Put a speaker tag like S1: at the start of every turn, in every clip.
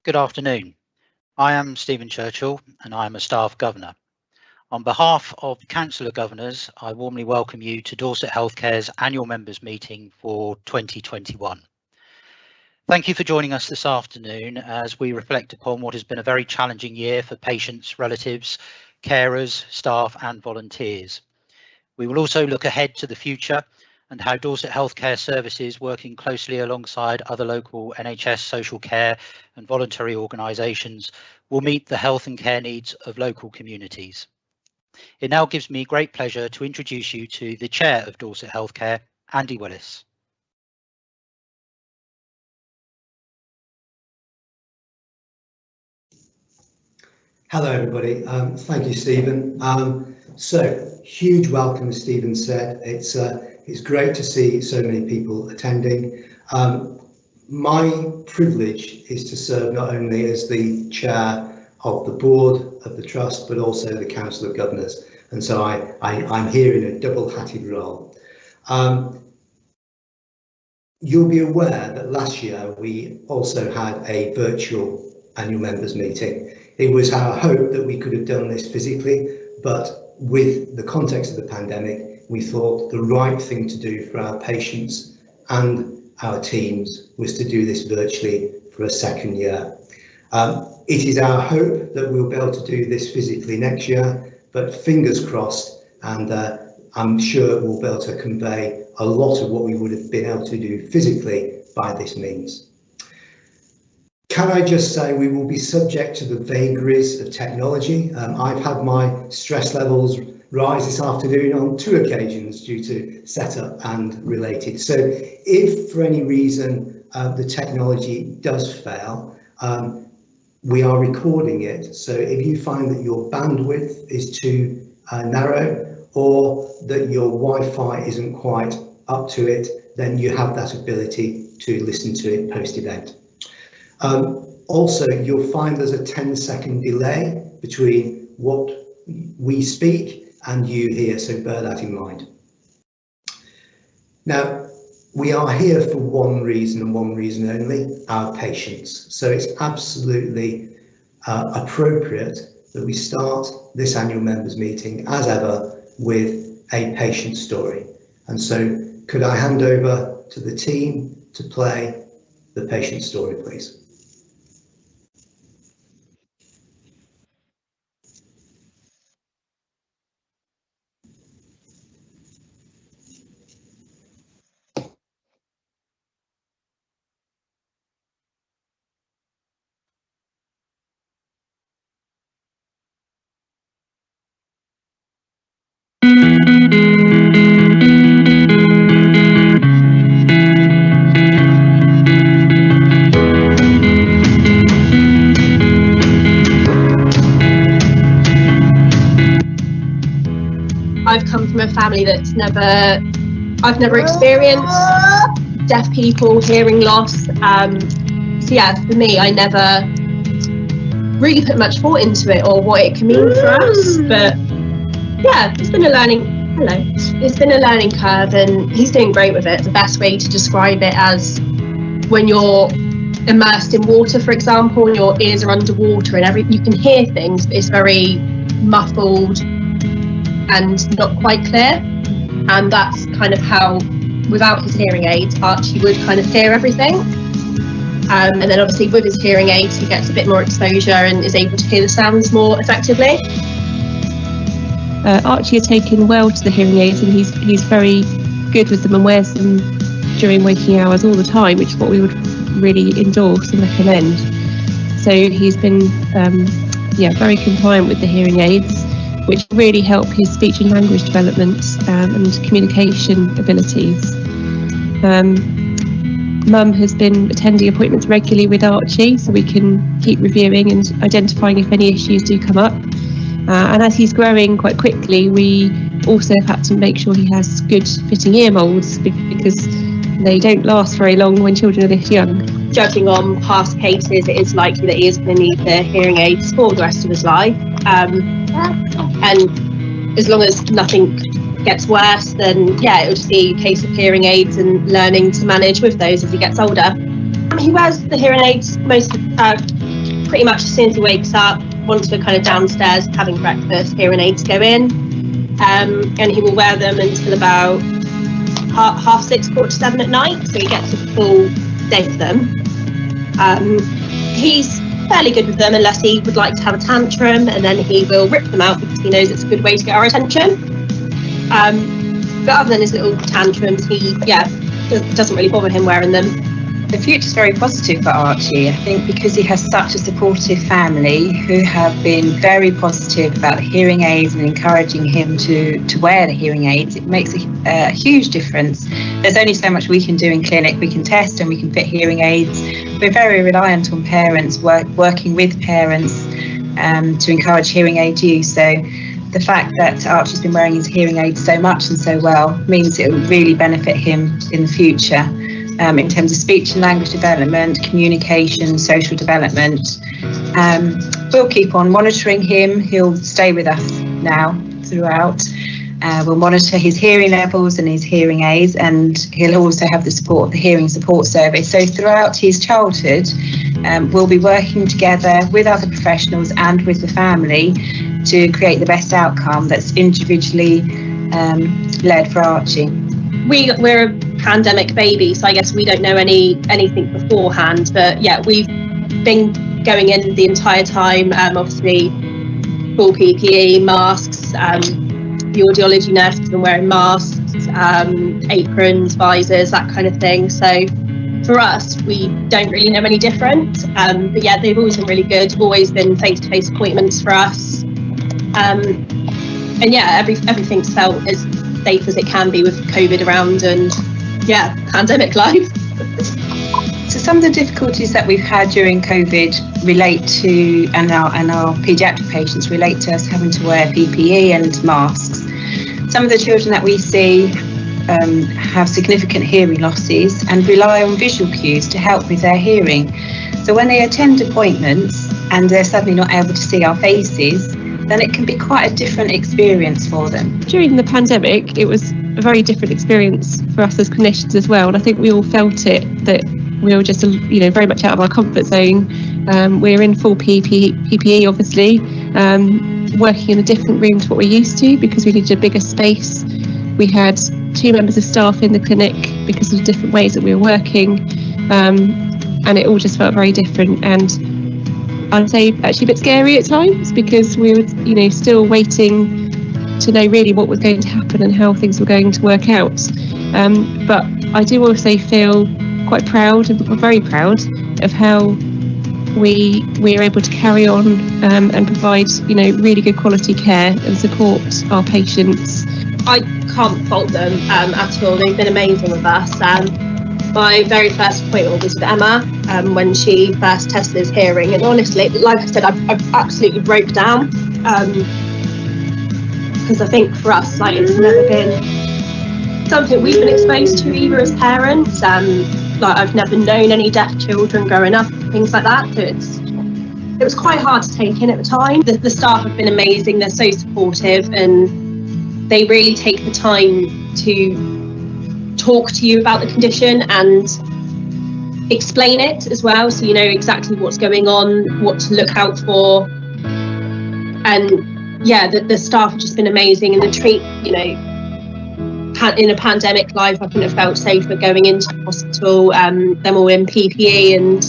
S1: Good afternoon. I am Stephen Churchill and I am a staff governor. On behalf of the Council of Governors, I warmly welcome you to Dorset HealthCare's annual members meeting for 2021. Thank you for joining us this afternoon as we reflect upon what has been a very challenging year for patients, relatives, carers, staff and volunteers. We will also look ahead to the future and how Dorset Healthcare Services, working closely alongside other local NHS social care and voluntary organisations, will meet the health and care needs of local communities. It now gives me great pleasure to introduce you to the Chair of Dorset Healthcare, Andy Willis.
S2: Hello everybody, thank you Stephen. So huge welcome, as Stephen said. It's great to see so many people attending. My privilege is to serve not only as the chair of the board of the trust, but also the Council of Governors, and so I'm here in a double-hatted role. You'll be aware that last year we also had a virtual annual members meeting. It was our hope that we could have done this physically, but with the context of the pandemic, we thought the right thing to do for our patients and our teams was to do this virtually for a second year. It is our hope that we'll be able to do this physically next year, but fingers crossed, and I'm sure we'll be able to convey a lot of what we would have been able to do physically by this means. Can I just say we will be subject to the vagaries of technology. I've had my stress levels rise this afternoon on 2 occasions due to setup and related. So if for any reason the technology does fail, we are recording it. So if you find that your bandwidth is too narrow or that your Wi-Fi isn't quite up to it, then you have that ability to listen to it post-event. Also, you'll find there's a 10-second delay between what we speak and you hear, so bear that in mind. Now, we are here for one reason and one reason only, our patients. So it's absolutely appropriate that we start this annual members meeting, as ever, with a patient story. And so could I hand over to the team to play the patient story, please?
S3: I've come from a family that's I've never experienced deaf people, hearing loss. So yeah, for me, I never really put much thought into it or what it can mean for us. But yeah, it's been a learning curve, and he's doing great with it. The best way to describe it as when you're immersed in water, for example, and your ears are underwater and you can hear things, but it's very muffled and not quite clear. And that's kind of how, without his hearing aids, Archie would kind of hear everything. And then obviously with his hearing aids, he gets a bit more exposure and is able to hear the sounds more effectively.
S4: Archie has taken well to the hearing aids, and he's very good with them and wears them during waking hours all the time, which is what we would really endorse and recommend. So he's been very compliant with the hearing aids, which really help his speech and language development and communication abilities. Mum has been attending appointments regularly with Archie, so we can keep reviewing and identifying if any issues do come up. And as he's growing quite quickly, we also have had to make sure he has good fitting ear molds, because they don't last very long when children are this young.
S3: Judging on past cases, it is likely that he is going to need the hearing aids for the rest of his life. And as long as nothing gets worse, then yeah, it will just be a case of hearing aids and learning to manage with those as he gets older. He wears the hearing aids most pretty much as soon as he wakes up, once we're kind of downstairs having breakfast, hearing aids go in, and he will wear them until about 6:30, 7:15 at night, so he gets a full day of them. He's fairly good with them unless he would like to have a tantrum, and then he will rip them out because he knows it's a good way to get our attention. But other than his little tantrums, he doesn't really bother him wearing them.
S5: The future's very positive for Archie, I think, because he has such a supportive family who have been very positive about the hearing aids and encouraging him to wear the hearing aids. It makes a huge difference. There's only so much we can do in clinic. We can test and we can fit hearing aids. We're very reliant on parents, working with parents to encourage hearing aid use. So the fact that Archie's been wearing his hearing aids so much and so well means it will really benefit him in the future. In terms of speech and language development, communication, social development. We'll keep on monitoring him. He'll stay with us now throughout. We'll monitor his hearing levels and his hearing aids, and he'll also have the support of the hearing support service. So throughout his childhood, we'll be working together with other professionals and with the family to create the best outcome that's individually led for Archie.
S3: We're a pandemic baby, so I guess we don't know anything beforehand, but yeah, we've been going in the entire time, obviously full PPE, masks, the audiology nurse has been wearing masks, aprons, visors, that kind of thing. So for us, we don't really know any different, but yeah, they've always been really good, always been face-to-face appointments for us, and yeah, everything's felt as safe as it can be with COVID around and yeah, pandemic life.
S5: So some of the difficulties that we've had during COVID relate to, and our paediatric patients relate to us having to wear PPE and masks. Some of the children that we see have significant hearing losses and rely on visual cues to help with their hearing. So when they attend appointments and they're suddenly not able to see our faces, then it can be quite a different experience for them. During the pandemic, it was a very different experience for us as clinicians as well, and I think we all felt it, that we were just very much out of our comfort zone. We're in full PPE obviously, working in a different room to what we're used to because we needed a bigger space. We had 2 members of staff in the clinic because of the different ways that we were working, and it all just felt very different, and I'd say actually a bit scary at times because we were still waiting to know really what was going to happen and how things were going to work out. But I do also feel quite proud, and very proud of how we are able to carry on and provide really good quality care and support our patients.
S3: I can't fault them at all. They've been amazing with us. My very first appointment was with Emma when she first tested his hearing, and honestly, like I said, I've absolutely broke down because I think for us, it's never been something we've been exposed to either as parents. I've never known any deaf children growing up, things like that. So it was quite hard to take in at the time. The staff have been amazing. They're so supportive, and they really take the time to talk to you about the condition and explain it as well, so you know exactly what's going on, what to look out for. And yeah, the staff have just been amazing, and the treat, in a pandemic life, I couldn't have felt safer going into the hospital, them all in PPE, and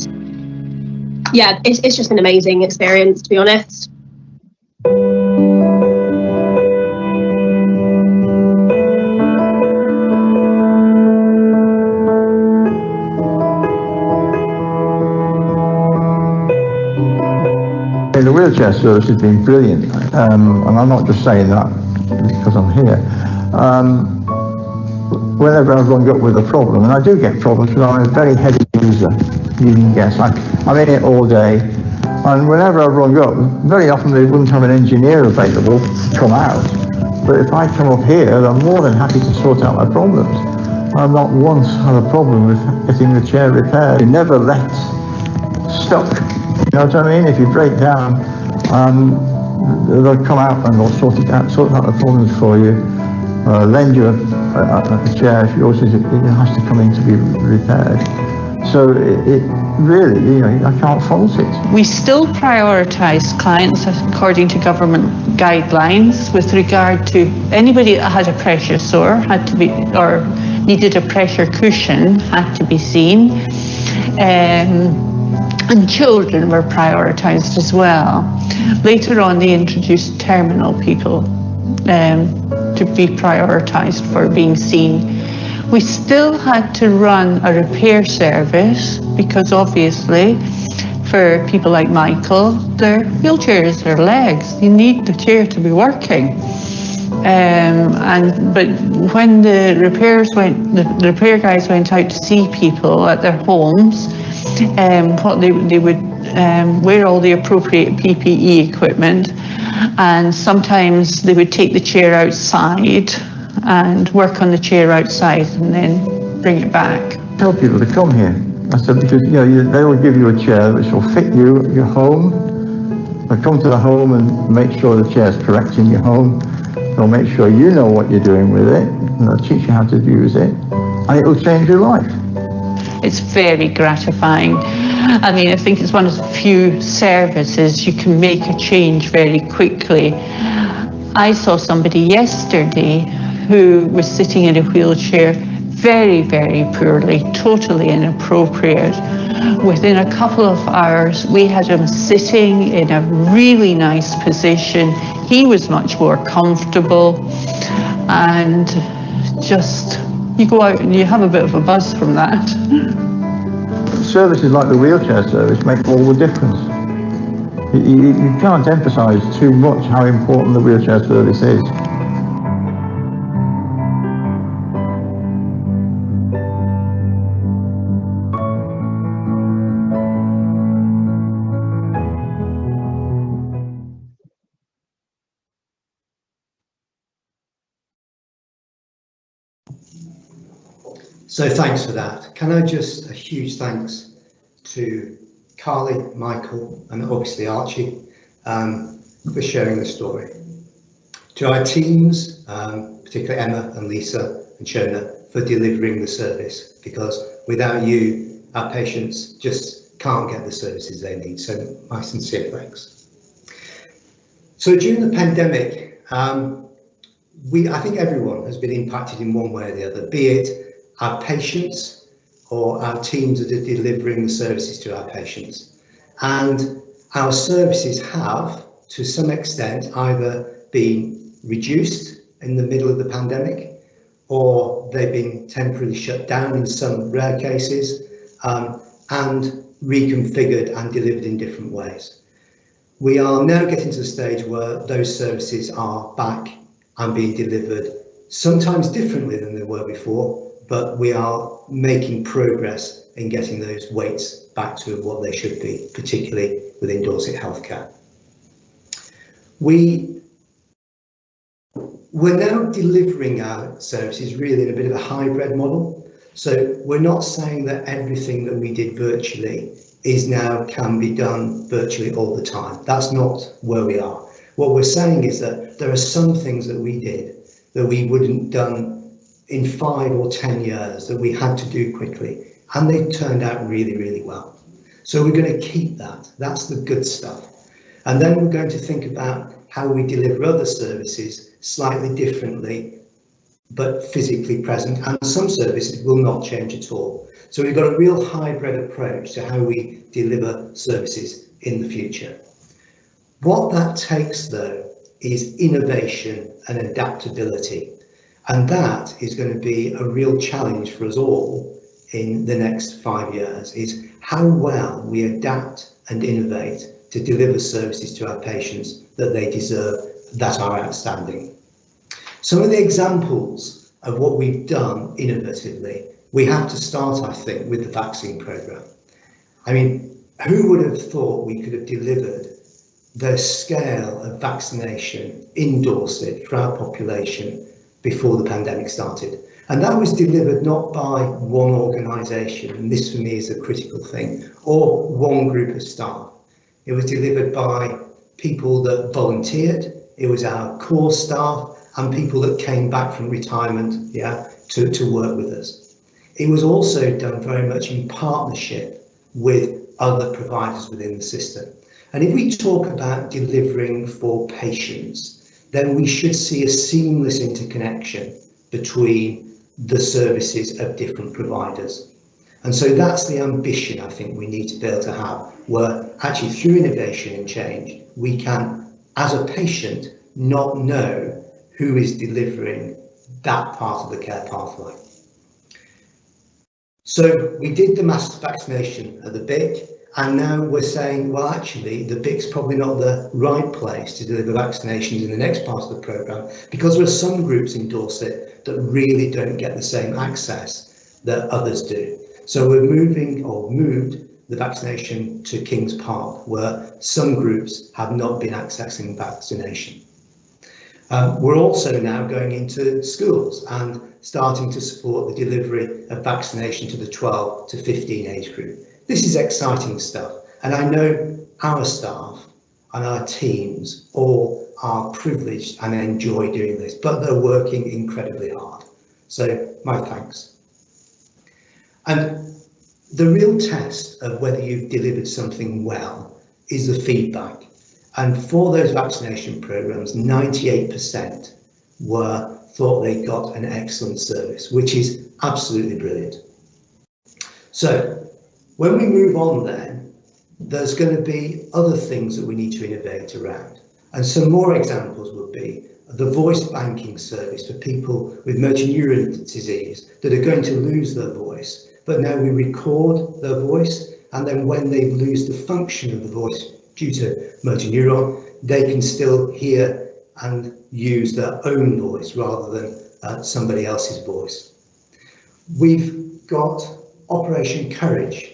S3: yeah, it's just an amazing experience, to be honest.
S6: The wheelchair service has been brilliant, and I'm not just saying that because I'm here. Whenever I've rung up with a problem, and I do get problems because I'm a very heavy user, you can guess. I'm in it all day, and whenever I've rung up, very often they wouldn't have an engineer available to come out. But if I come up here, I'm more than happy to sort out my problems. I've not once had a problem with getting the chair repaired. You never let stuck. You know what I mean? If you break down, they'll come out and they'll sort out the problems for you, lend you a chair if yours has to come in to be repaired. So really, you know, I can't fault it.
S7: We still prioritise clients according to government guidelines with regard to anybody that had a pressure sore had to be, or needed a pressure cushion, had to be seen. And children were prioritised as well. Later on, they introduced terminal people to be prioritised for being seen. We still had to run a repair service because obviously for people like Michael, their wheelchairs, their legs, you need the chair to be working. But when the repair guys went out to see people at their homes, what they would wear all the appropriate PPE equipment, and sometimes they would take the chair outside and work on the chair outside and then bring it back.
S6: Tell people to come here. I said, because you know, they will give you a chair which will fit you at your home. They'll come to the home and make sure the chair's correct in your home. They'll make sure you know what you're doing with it, and they'll teach you how to use it, and it will change your life.
S7: It's very gratifying. I mean, I think it's one of the few services you can make a change very quickly. I saw somebody yesterday who was sitting in a wheelchair very, very poorly, totally inappropriate. Within a couple of hours, we had him sitting in a really nice position. He was much more comfortable, and just, you go out and you have a bit of a buzz from that.
S6: Services like the wheelchair service make all the difference. You can't emphasise too much how important the wheelchair service is.
S2: So thanks for that. Can I just, a huge thanks to Carly, Michael, and obviously Archie for sharing the story. To our teams, particularly Emma and Lisa and Shona, for delivering the service, because without you, our patients just can't get the services they need. So my sincere thanks. So during the pandemic, I think everyone has been impacted in one way or the other, be it our patients or our teams that are delivering the services to our patients. And our services have, to some extent, either been reduced in the middle of the pandemic, or they've been temporarily shut down in some rare cases, and reconfigured and delivered in different ways. We are now getting to the stage where those services are back and being delivered, sometimes differently than they were before, but we are making progress in getting those weights back to what they should be, particularly within Dorset HealthCare. We're now delivering our services really in a bit of a hybrid model. So we're not saying that everything that we did virtually can be done virtually all the time. That's not where we are. What we're saying is that there are some things that we did that we wouldn't done in 5 or 10 years that we had to do quickly, and they turned out really, really well. So we're going to keep that. That's the good stuff. And then we're going to think about how we deliver other services slightly differently, but physically present, and some services will not change at all. So we've got a real hybrid approach to how we deliver services in the future. What that takes, though, is innovation and adaptability. And that is going to be a real challenge for us all in the next 5 years, is how well we adapt and innovate to deliver services to our patients that they deserve, that are outstanding. Some of the examples of what we've done innovatively, we have to start, I think, with the vaccine programme. I mean, who would have thought we could have delivered the scale of vaccination in Dorset for our population before the pandemic started? And that was delivered not by one organisation, and this for me is a critical thing, or one group of staff. It was delivered by people that volunteered, it was our core staff and people that came back from retirement, to work with us. It was also done very much in partnership with other providers within the system. And if we talk about delivering for patients, then we should see a seamless interconnection between the services of different providers. And so that's the ambition I think we need to be able to have, where actually through innovation and change, we can, as a patient, not know who is delivering that part of the care pathway. So we did the mass vaccination at the BIC, and now we're saying, well, actually, the BIC's probably not the right place to deliver vaccinations in the next part of the programme, because there are some groups in Dorset that really don't get the same access that others do. So we're moved the vaccination to Kings Park, where some groups have not been accessing vaccination. We're also now going into schools and starting to support the delivery of vaccination to the 12 to 15 age group. This is exciting stuff, and I know our staff and our teams all are privileged and enjoy doing this, but they're working incredibly hard. So my thanks. And the real test of whether you've delivered something well is the feedback. And for those vaccination programs, 98% thought they got an excellent service, which is absolutely brilliant. So when we move on then, there's going to be other things that we need to innovate around. And some more examples would be the voice banking service for people with motor neuron disease that are going to lose their voice, but now we record their voice, and then when they lose the function of the voice due to motor neuron, they can still hear and use their own voice rather than somebody else's voice. We've got Operation Courage,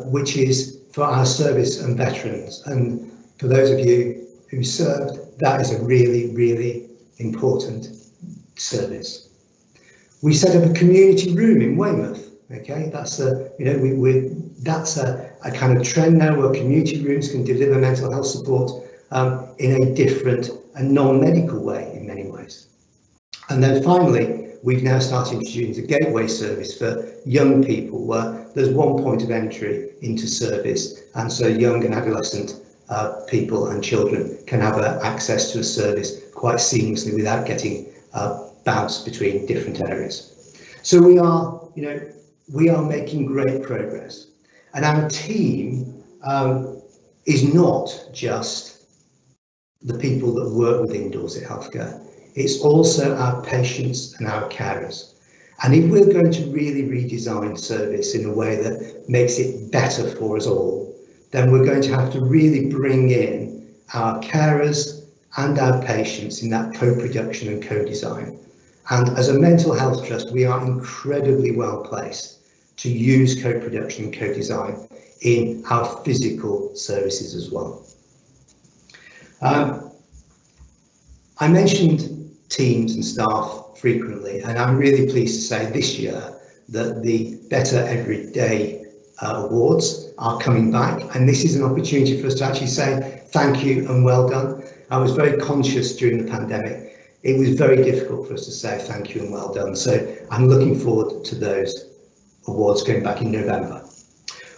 S2: which is for our service and veterans. And for those of you who served, that is a really, really important service. We set up a community room in Weymouth. Okay, that's that's a kind of trend now where community rooms can deliver mental health support in a different and non-medical way in many ways. And then finally, we've now started introducing a gateway service for young people where there's one point of entry into service, and so young and adolescent people and children can have access to a service quite seamlessly without getting bounced between different areas. So we are making great progress, and our team is not just the people that work within Dorset HealthCare. It's also our patients and our carers. And if we're going to really redesign service in a way that makes it better for us all, then we're going to have to really bring in our carers and our patients in that co-production and co-design. And as a mental health trust, we are incredibly well placed to use co-production and co-design in our physical services as well. I mentioned teams and staff frequently, and I'm really pleased to say this year that the Better Everyday awards are coming back, and this is an opportunity for us to actually say thank you and well done. I was very conscious during the pandemic. It was very difficult for us to say thank you and well done, so I'm looking forward to those awards going back in November.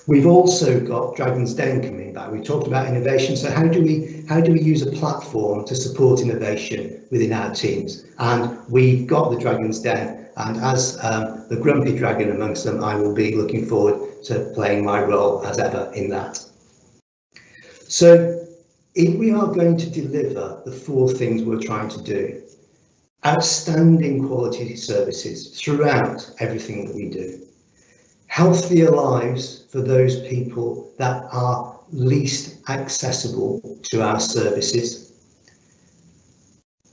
S2: We've also got Dragon's Den coming back. We talked about innovation, so how do we use a platform to support innovation within our teams? And we've got the Dragon's Den, and as the grumpy dragon amongst them, I will be looking forward to playing my role as ever in that. So if we are going to deliver the four things we're trying to do, outstanding quality services throughout everything that we do, healthier lives for those people that are least accessible to our services,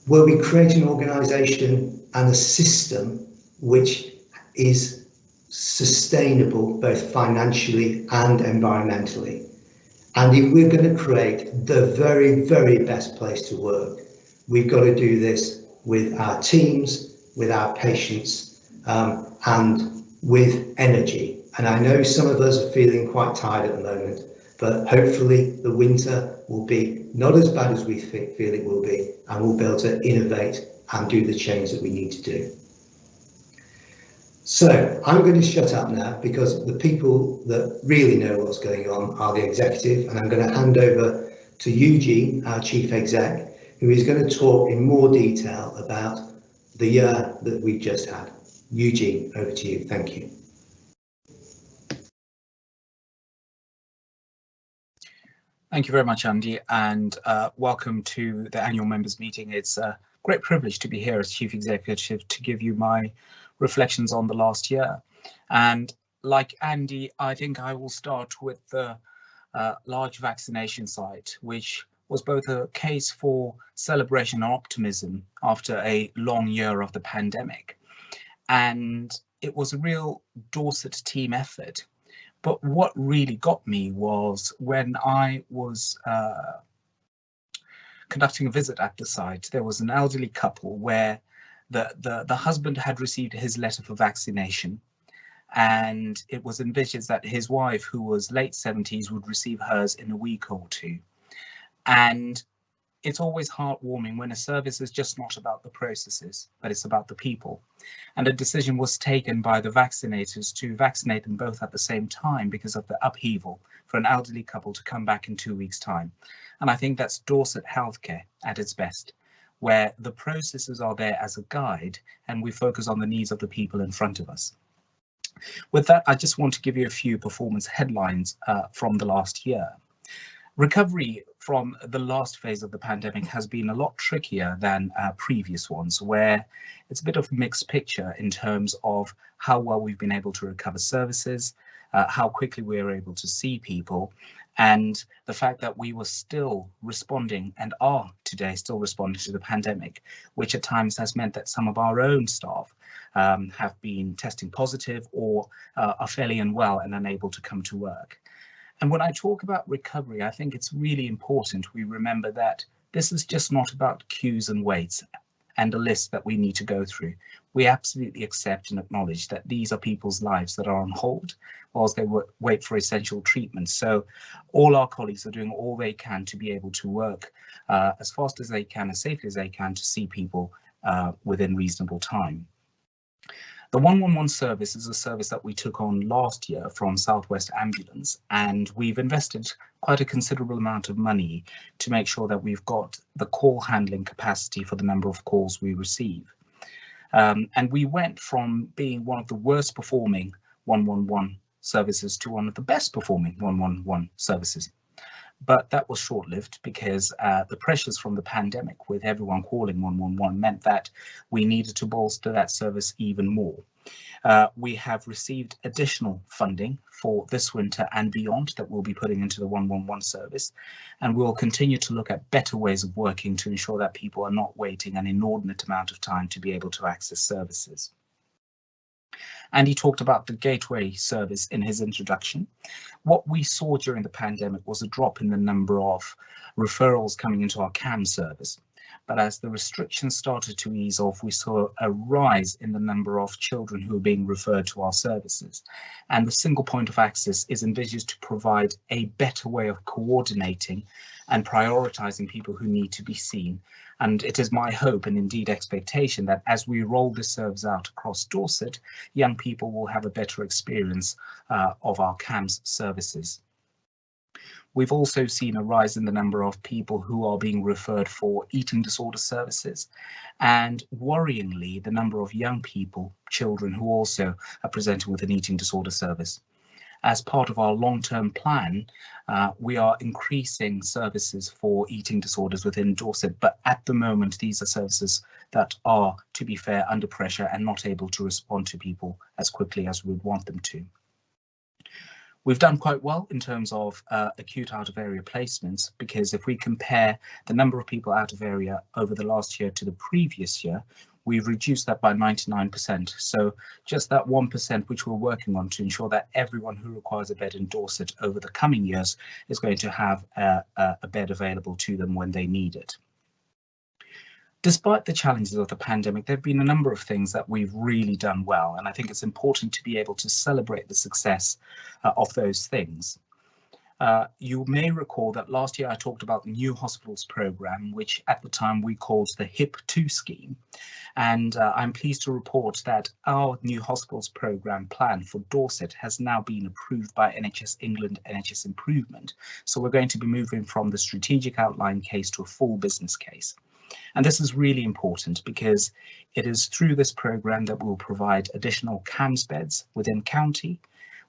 S2: where we create an organisation and a system which is sustainable both financially and environmentally. And if we're going to create the very, very best place to work, we've got to do this with our teams, with our patients, and with energy. And I know some of us are feeling quite tired at the moment, but hopefully the winter will be not as bad as we feel it will be, and we'll be able to innovate and do the change that we need to do. So I'm going to shut up now because the people that really know what's going on are the executive, and I'm going to hand over to Eugene, our chief exec, who is going to talk in more detail about the year that we've just had. Eugene, over to you. Thank you.
S8: Thank you very much, Andy, and welcome to the annual members meeting. It's a great privilege to be here as Chief Executive to give you my reflections on the last year. And like Andy, I think I will start with the large vaccination site, which was both a case for celebration and optimism after a long year of the pandemic. And it was a real Dorset team effort. But what really got me was when I was conducting a visit at the site, there was an elderly couple where the husband had received his letter for vaccination, and it was envisaged that his wife, who was late 70s, would receive hers in a week or two. And it's always heartwarming when a service is just not about the processes, but it's about the people. And a decision was taken by the vaccinators to vaccinate them both at the same time because of the upheaval for an elderly couple to come back in 2 weeks' time. And I think that's Dorset HealthCare at its best, where the processes are there as a guide and we focus on the needs of the people in front of us. With that, I just want to give you a few performance headlines from the last year. Recovery from the last phase of the pandemic has been a lot trickier than previous ones, where it's a bit of a mixed picture in terms of how well we've been able to recover services, how quickly we were able to see people, and the fact that we were still responding and are today still responding to the pandemic, which at times has meant that some of our own staff have been testing positive or are fairly unwell and unable to come to work. And when I talk about recovery, I think it's really important we remember that this is just not about queues and waits and a list that we need to go through. We absolutely accept and acknowledge that these are people's lives that are on hold whilst they wait for essential treatment. So all our colleagues are doing all they can to be able to work as fast as they can, as safely as they can, to see people within reasonable time. The 111 service is a service that we took on last year from Southwest Ambulance, and we've invested quite a considerable amount of money to make sure that we've got the call handling capacity for the number of calls we receive. And we went from being one of the worst performing 111 services to one of the best performing 111 services. But that was short-lived because the pressures from the pandemic with everyone calling 111 meant that we needed to bolster that service even more. We have received additional funding for this winter and beyond that we'll be putting into the 111 service, and we'll continue to look at better ways of working to ensure that people are not waiting an inordinate amount of time to be able to access services. And he talked about the gateway service in his introduction. What we saw during the pandemic was a drop in the number of referrals coming into our CAM service. But as the restrictions started to ease off, we saw a rise in the number of children who are being referred to our services. And the single point of access is envisaged to provide a better way of coordinating and prioritizing people who need to be seen. And it is my hope and indeed expectation that as we roll this service out across Dorset, young people will have a better experience of our CAMS services. We've also seen a rise in the number of people who are being referred for eating disorder services, and worryingly, the number of young people, children who also are presenting with an eating disorder service. As part of our long-term plan, we are increasing services for eating disorders within Dorset, but at the moment, these are services that are, to be fair, under pressure and not able to respond to people as quickly as we would want them to. We've done quite well in terms of acute out-of-area placements, because if we compare the number of people out of area over the last year to the previous year, we've reduced that by 99%. So just that 1% which we're working on to ensure that everyone who requires a bed in Dorset over the coming years is going to have a bed available to them when they need it. Despite the challenges of the pandemic, there have been a number of things that we've really done well, and I think it's important to be able to celebrate the success of those things. You may recall that last year I talked about the New Hospitals Programme, which at the time we called the HIP2 scheme. And I'm pleased to report that our New Hospitals Programme plan for Dorset has now been approved by NHS England, NHS Improvement. So we're going to be moving from the strategic outline case to a full business case. And this is really important because it is through this programme that we will provide additional CAMHS beds within county.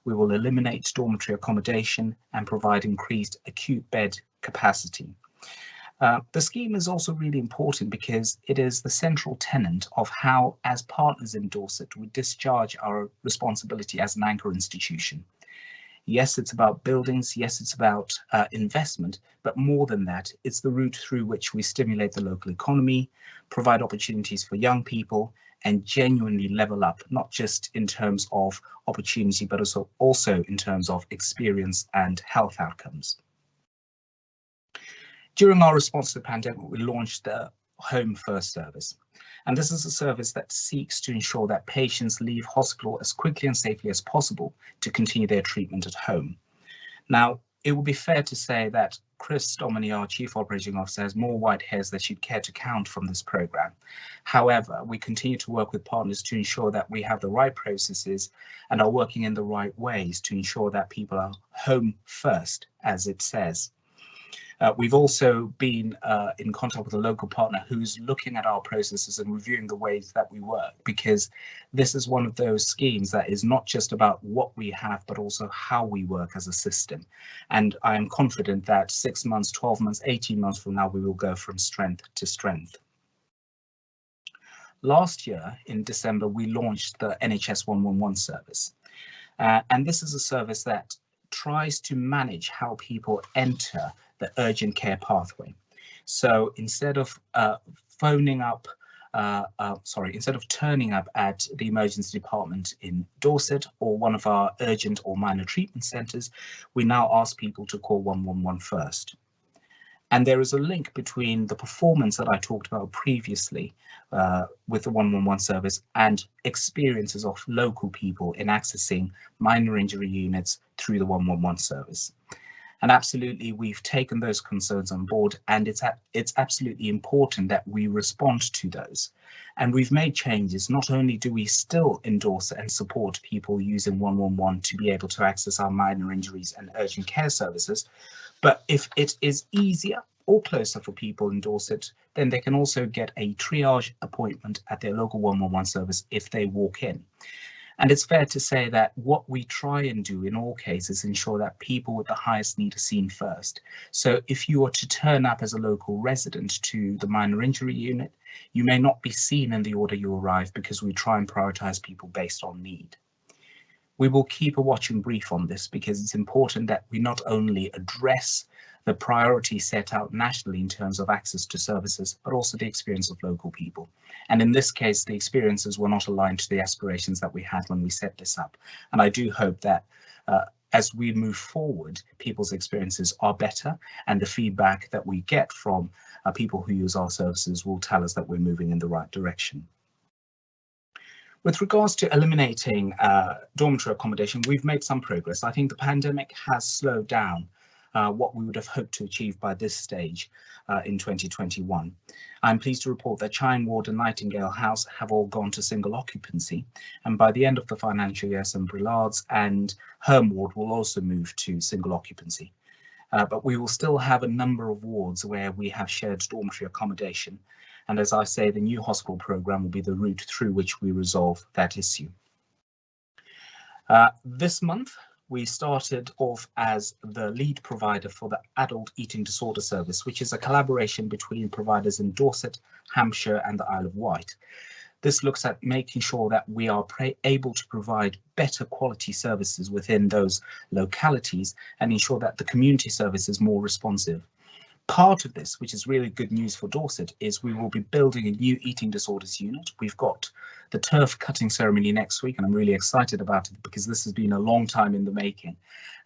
S8: We will eliminate dormitory accommodation and provide increased acute bed capacity. The scheme is also really important because it is the central tenet of how, as partners in Dorset, we discharge our responsibility as an anchor institution. Yes, it's about buildings, yes, it's about investment, but more than that, it's the route through which we stimulate the local economy, provide opportunities for young people, and genuinely level up, not just in terms of opportunity, but also in terms of experience and health outcomes. During our response to the pandemic, we launched the Home First service. And this is a service that seeks to ensure that patients leave hospital as quickly and safely as possible to continue their treatment at home. Now, it would be fair to say that Chris Dominy, our Chief Operating Officer, has more white hairs than she'd care to count from this programme. However, we continue to work with partners to ensure that we have the right processes and are working in the right ways to ensure that people are home first, as it says. We've also been in contact with a local partner who's looking at our processes and reviewing the ways that we work, because this is one of those schemes that is not just about what we have, but also how we work as a system. And I am confident that 6 months, 12 months, 18 months from now, we will go from strength to strength. Last year in December, we launched the NHS 111 service. And this is a service that tries to manage how people enter the urgent care pathway. So instead of turning up at the emergency department in Dorset or one of our urgent or minor treatment centres, we now ask people to call 111 first. And there is a link between the performance that I talked about previously with the 111 service and experiences of local people in accessing minor injury units through the 111 service. And absolutely, we've taken those concerns on board, and it's absolutely important that we respond to those. And we've made changes. Not only do we still endorse and support people using 111 to be able to access our minor injuries and urgent care services, but if it is easier or closer for people in Dorset, then they can also get a triage appointment at their local 111 service if they walk in. And it's fair to say that what we try and do in all cases ensure that people with the highest need are seen first. So if you are to turn up as a local resident to the minor injury unit, you may not be seen in the order you arrive because we try and prioritise people based on need. We will keep a watching brief on this because it's important that we not only address the priorities set out nationally in terms of access to services, but also the experience of local people. And in this case, the experiences were not aligned to the aspirations that we had when we set this up. And I do hope that as we move forward, people's experiences are better, and the feedback that we get from people who use our services will tell us that we're moving in the right direction. With regards to eliminating dormitory accommodation, we've made some progress. I think the pandemic has slowed down what we would have hoped to achieve by this stage in 2021. I'm pleased to report that Chine Ward and Nightingale House have all gone to single occupancy, and by the end of the financial year, St Brillards and Herm Ward will also move to single occupancy. But we will still have a number of wards where we have shared dormitory accommodation, and as I say, the new hospital programme will be the route through which we resolve that issue. This month, we started off as the lead provider for the Adult Eating Disorder Service, which is a collaboration between providers in Dorset, Hampshire and the Isle of Wight. This looks at making sure that we are able to provide better quality services within those localities and ensure that the community service is more responsive. Part of this, which is really good news for Dorset, is we will be building a new eating disorders unit. We've got the turf cutting ceremony next week, and I'm really excited about it because this has been a long time in the making.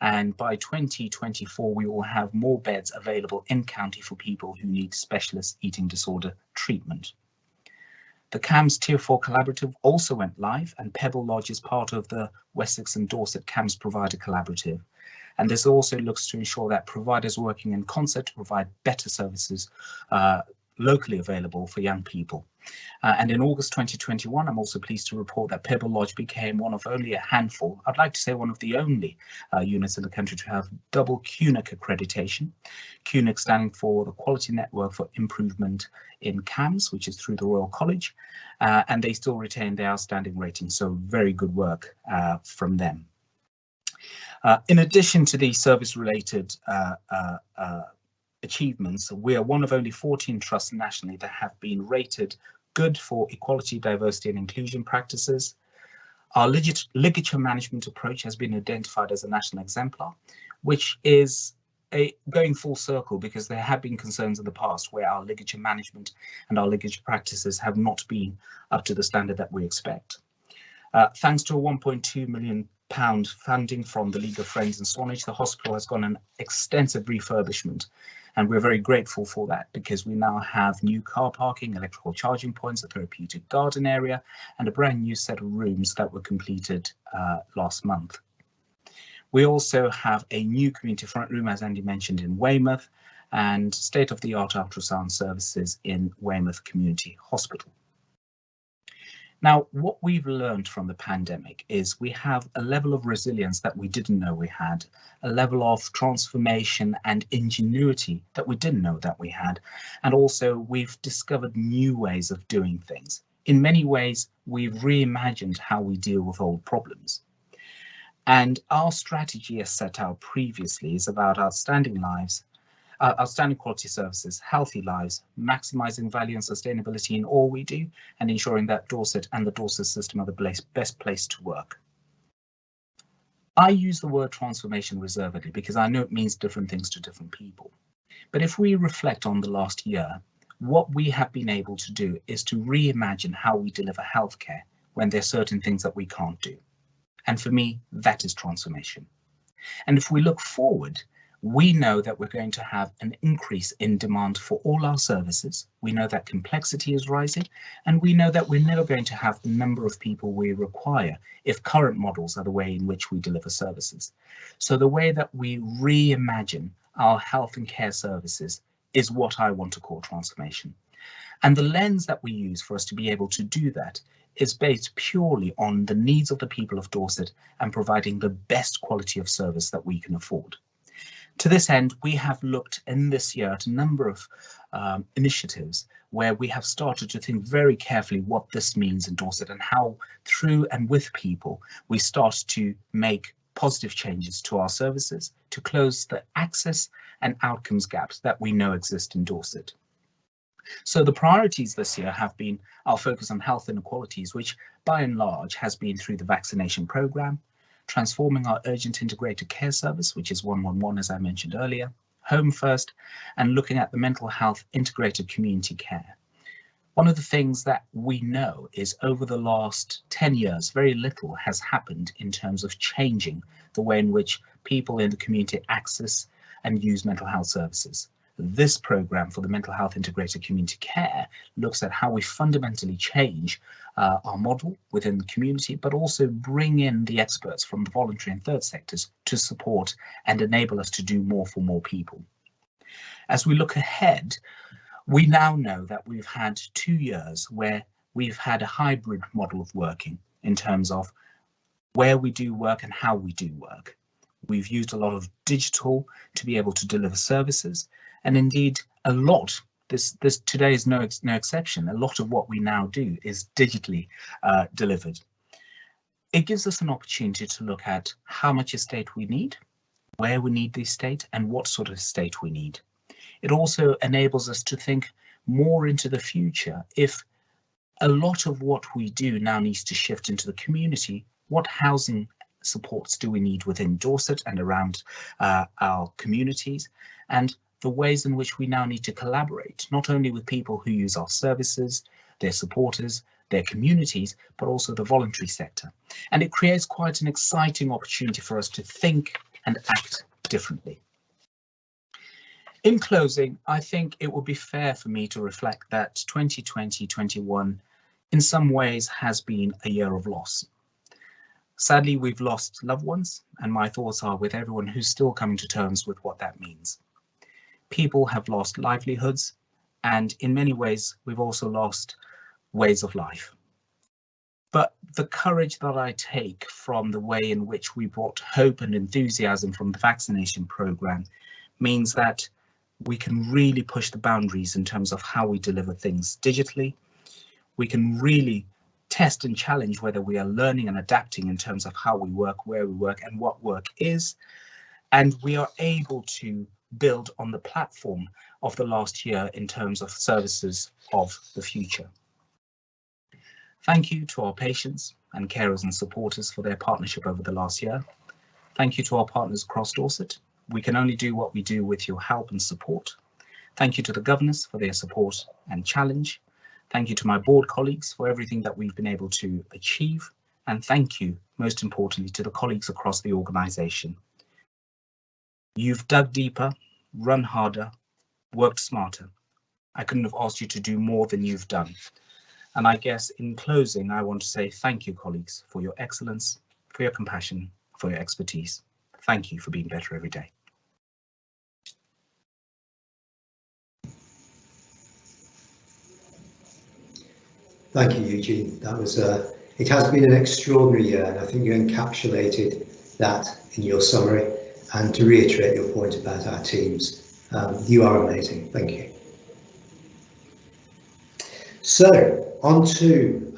S8: And by 2024, we will have more beds available in county for people who need specialist eating disorder treatment. The CAMHS Tier 4 Collaborative also went live, and Pebble Lodge is part of the Wessex and Dorset CAMHS Provider Collaborative. And this also looks to ensure that providers working in concert to provide better services locally available for young people. And in August 2021, I'm also pleased to report that Pebble Lodge became one of only a handful, I'd like to say one of the only units in the country to have double QNIC accreditation. QNIC standing for the Quality Network for Improvement in CAMS, which is through the Royal College, and they still retain their outstanding rating, so very good work from them. In addition to the service-related achievements, we are one of only 14 trusts nationally that have been rated good for equality, diversity and inclusion practices. Our ligature management approach has been identified as a national exemplar, which is going full circle because there have been concerns in the past where our ligature management and our ligature practices have not been up to the standard that we expect. Thanks to a £1.2 million funding from the League of Friends in Swanage, the hospital has gone an extensive refurbishment, and we're very grateful for that because we now have new car parking, electrical charging points, a therapeutic garden area, and a brand new set of rooms that were completed last month. We also have a new community front room, as Andy mentioned, in Weymouth, and state-of-the-art ultrasound services in Weymouth Community Hospital. Now, what we've learned from the pandemic is we have a level of resilience that we didn't know we had, a level of transformation and ingenuity that we didn't know that we had, and also we've discovered new ways of doing things. In many ways, we've reimagined how we deal with old problems. And our strategy as set out previously is about outstanding lives, outstanding quality services, healthy lives, maximizing value and sustainability in all we do, and ensuring that Dorset and the Dorset system are the best place to work. I use the word transformation reservedly because I know it means different things to different people. But if we reflect on the last year, what we have been able to do is to reimagine how we deliver healthcare when there are certain things that we can't do. And for me, that is transformation. And if we look forward, we know that we're going to have an increase in demand for all our services. We know that complexity is rising, and we know that we're never going to have the number of people we require if current models are the way in which we deliver services. So the way that we reimagine our health and care services is what I want to call transformation. And the lens that we use for us to be able to do that is based purely on the needs of the people of Dorset and providing the best quality of service that we can afford. To this end, we have looked in this year at a number of initiatives where we have started to think very carefully what this means in Dorset and how through and with people we start to make positive changes to our services to close the access and outcomes gaps that we know exist in Dorset. So the priorities this year have been our focus on health inequalities, which by and large has been through the vaccination programme, transforming our urgent integrated care service, which is 111, as I mentioned earlier, Home First, and looking at the mental health integrated community care. One of the things that we know is over the last 10 years, very little has happened in terms of changing the way in which people in the community access and use mental health services. This programme for the mental health integrated community care looks at how we fundamentally change our model within the community, but also bring in the experts from the voluntary and third sectors to support and enable us to do more for more people. As we look ahead, we now know that we've had 2 years where we've had a hybrid model of working in terms of where we do work and how we do work. We've used a lot of digital to be able to deliver services, and indeed a lot, this today is no exception, a lot of what we now do is digitally delivered. It gives us an opportunity to look at how much estate we need, where we need the estate, and what sort of estate we need. It also enables us to think more into the future. If a lot of what we do now needs to shift into the community, what housing supports do we need within Dorset and around our communities, and the ways in which we now need to collaborate, not only with people who use our services, their supporters, their communities, but also the voluntary sector. And it creates quite an exciting opportunity for us to think and act differently. In closing, I think it would be fair for me to reflect that 2020-21 in some ways has been a year of loss. Sadly, we've lost loved ones, and my thoughts are with everyone who's still coming to terms with what that means. People have lost livelihoods, and in many ways, we've also lost ways of life. But the courage that I take from the way in which we brought hope and enthusiasm from the vaccination program means that we can really push the boundaries in terms of how we deliver things digitally. We can really test and challenge whether we are learning and adapting in terms of how we work, where we work, and what work is. And we are able to build on the platform of the last year in terms of services of the future. Thank you to our patients and carers and supporters for their partnership over the last year. Thank you to our partners across Dorset. We can only do what we do with your help and support. Thank you to the governors for their support and challenge. Thank you to my board colleagues for everything that we've been able to achieve. And thank you, most importantly, to the colleagues across the organisation. You've dug deeper, run harder, worked smarter. I couldn't have asked you to do more than you've done. And I guess in closing, I want to say thank you, colleagues, for your excellence, for your compassion, for your expertise. Thank you for being better every day.
S2: Thank you, Eugene. That was it has been an extraordinary year, and I think you encapsulated that in your summary. And to reiterate your point about our teams, you are amazing. Thank you. So on to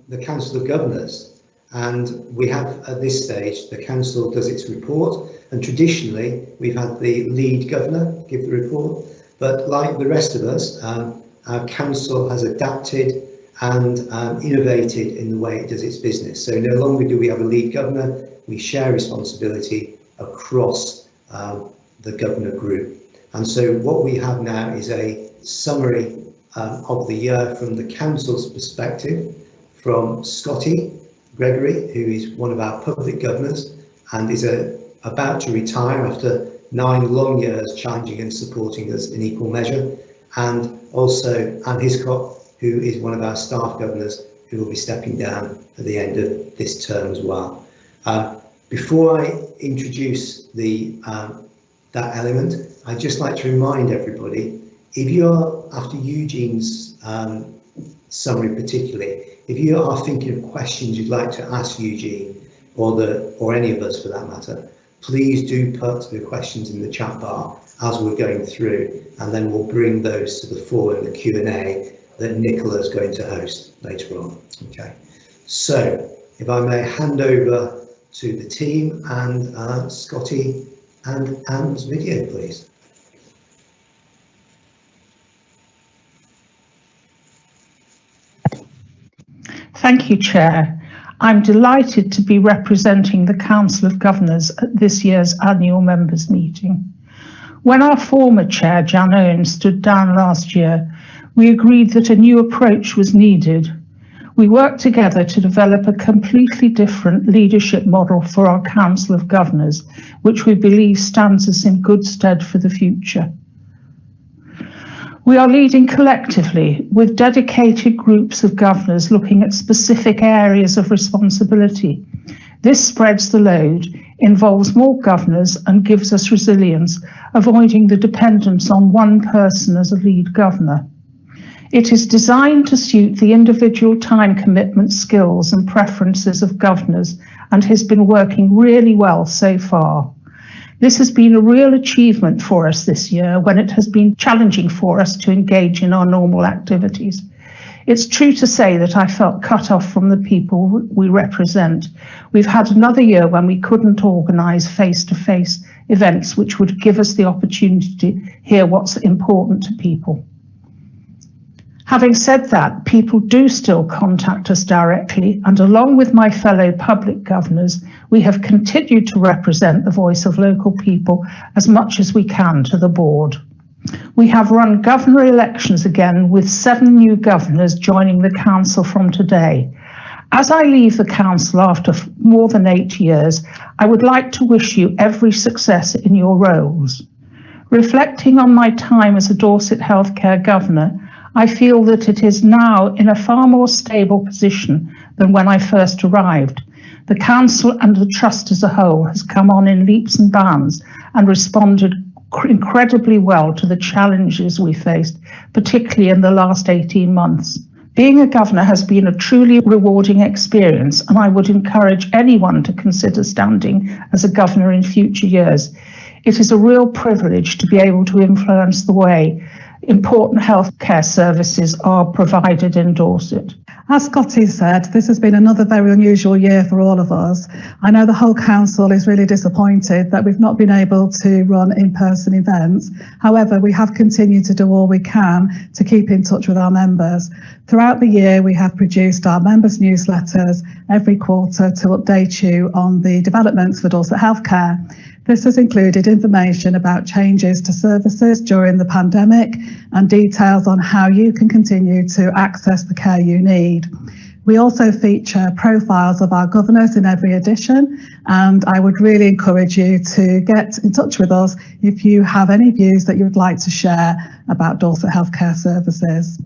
S2: the Council of Governors, and we have at this stage the Council does its report, and traditionally we've had the lead governor give the report, but like the rest of us, our Council has adapted and innovated in the way it does its business. So no longer do we have a lead governor, we share responsibility across the governor group. And so what we have now is a summary of the year from the Council's perspective, from Scotty Gregory, who is one of our public governors and is about to retire after 9 long years challenging and supporting us in equal measure, and also Anne Hiscock, who is one of our staff governors, who will be stepping down at the end of this term as well. Before I introduce that element, I'd just like to remind everybody, if you're, after Eugene's summary particularly, if you are thinking of questions you'd like to ask Eugene, or any of us for that matter, please do put the questions in the chat bar as we're going through, and then we'll bring those to the fore in the Q&A that Nicola's going to host later on. Okay, so if I may hand over to the team and Scotty and Anne's video, please.
S9: Thank you, Chair. I'm delighted to be representing the Council of Governors at this year's annual members meeting. When our former Chair, Jan Owen, stood down last year, we agreed that a new approach was needed. We worked together to develop a completely different leadership model for our Council of Governors, which we believe stands us in good stead for the future. We are leading collectively with dedicated groups of governors looking at specific areas of responsibility. This spreads the load, involves more governors and gives us resilience, avoiding the dependence on one person as a lead governor. It is designed to suit the individual time commitment, skills and preferences of governors, and has been working really well so far. This has been a real achievement for us this year, when it has been challenging for us to engage in our normal activities. It's true to say that I felt cut off from the people we represent. We've had another year when we couldn't organise face-to-face events which would give us the opportunity to hear what's important to people. Having said that, people do still contact us directly, and along with my fellow public governors, we have continued to represent the voice of local people as much as we can to the board. We have run governor elections again, with 7 new governors joining the council from today. As I leave the council after more than 8 years, I would like to wish you every success in your roles. Reflecting on my time as a Dorset HealthCare governor, I feel that it is now in a far more stable position than when I first arrived. The council and the trust as a whole has come on in leaps and bounds and responded incredibly well to the challenges we faced, particularly in the last 18 months. Being a governor has been a truly rewarding experience, and I would encourage anyone to consider standing as a governor in future years. It is a real privilege to be able to influence the way important healthcare services are provided in Dorset.
S10: As Scotty said, this has been another very unusual year for all of us. I know the whole council is really disappointed that we've not been able to run in-person events. However, we have continued to do all we can to keep in touch with our members. Throughout the year, we have produced our members' newsletters every quarter to update you on the developments for Dorset HealthCare. This has included information about changes to services during the pandemic and details on how you can continue to access the care you need. We also feature profiles of our governors in every edition, and I would really encourage you to get in touch with us if you have any views that you would like to share about Dorset Healthcare Services.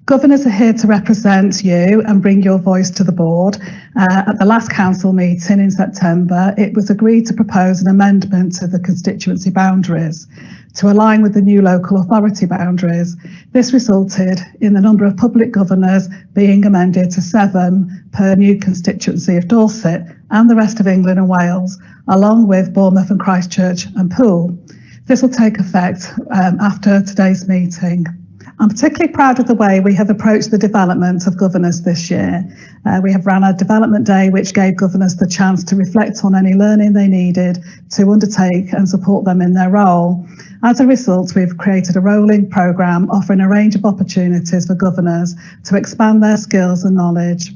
S10: Governors are here to represent you and bring your voice to the board. At the last council meeting in September, it was agreed to propose an amendment to the constituency boundaries to align with the new local authority boundaries. This resulted in the number of public governors being amended to 7 per new constituency of Dorset and the rest of England and Wales, along with Bournemouth and Christchurch and Poole. This will take effect after today's meeting. I'm particularly proud of the way we have approached the development of governors this year. We have ran a development day which gave governors the chance to reflect on any learning they needed to undertake and support them in their role. As a result, we've created a rolling programme offering a range of opportunities for governors to expand their skills and knowledge.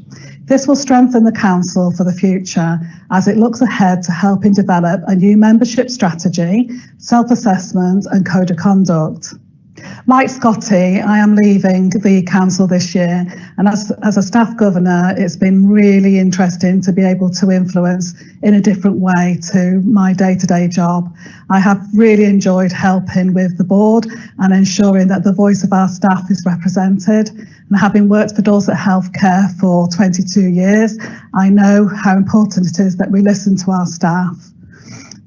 S10: This will strengthen the council for the future as it looks ahead to helping develop a new membership strategy, self-assessment and code of conduct. Like Scotty, I am leaving the council this year, and as a staff governor, it's been really interesting to be able to influence in a different way to my day-to-day job. I have really enjoyed helping with the board and ensuring that the voice of our staff is represented. And having worked for Dorset HealthCare for 22 years, I know how important it is that we listen to our staff.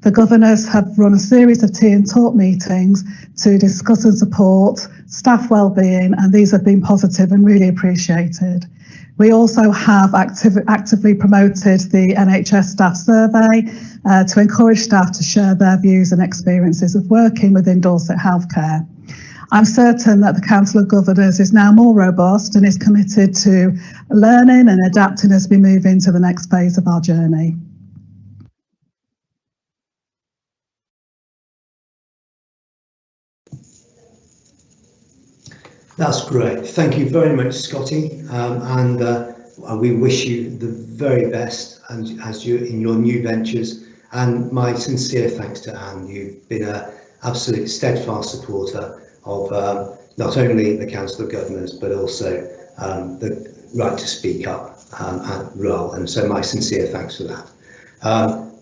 S10: The governors have run a series of tea and talk meetings to discuss and support staff wellbeing, and these have been positive and really appreciated. We also have actively promoted the NHS staff survey to encourage staff to share their views and experiences of working within Dorset Healthcare. I'm certain that the Council of Governors is now more robust and is committed to learning and adapting as we move into the next phase of our journey.
S2: That's great. Thank you very much, Scotty, and we wish you the very best and as you in your new ventures. And my sincere thanks to Anne. You've been an absolute steadfast supporter of not only the Council of Governors but also the right to speak up role. And so my sincere thanks for that.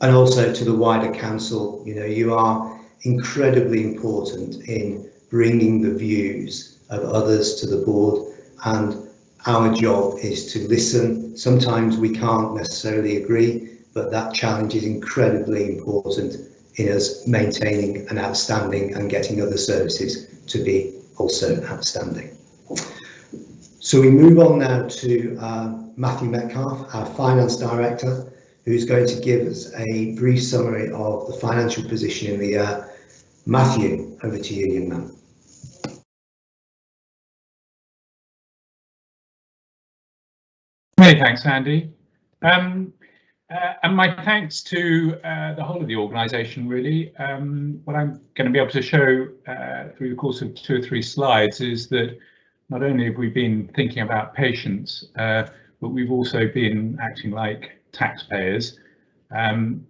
S2: And also to the wider council. You know, you are incredibly important in bringing the views of others to the board, and our job is to listen. Sometimes we can't necessarily agree, but that challenge is incredibly important in us maintaining an outstanding and getting other services to be also outstanding. So we move on now to Matthew Metcalf, our Finance Director, who's going to give us a brief summary of the financial position in the year. Matthew, over to you, young man.
S11: Many thanks, Andy. And my thanks to the whole of the organisation, really. What I'm going to be able to show through the course of 2 or 3 slides is that not only have we been thinking about patients, but we've also been acting like taxpayers.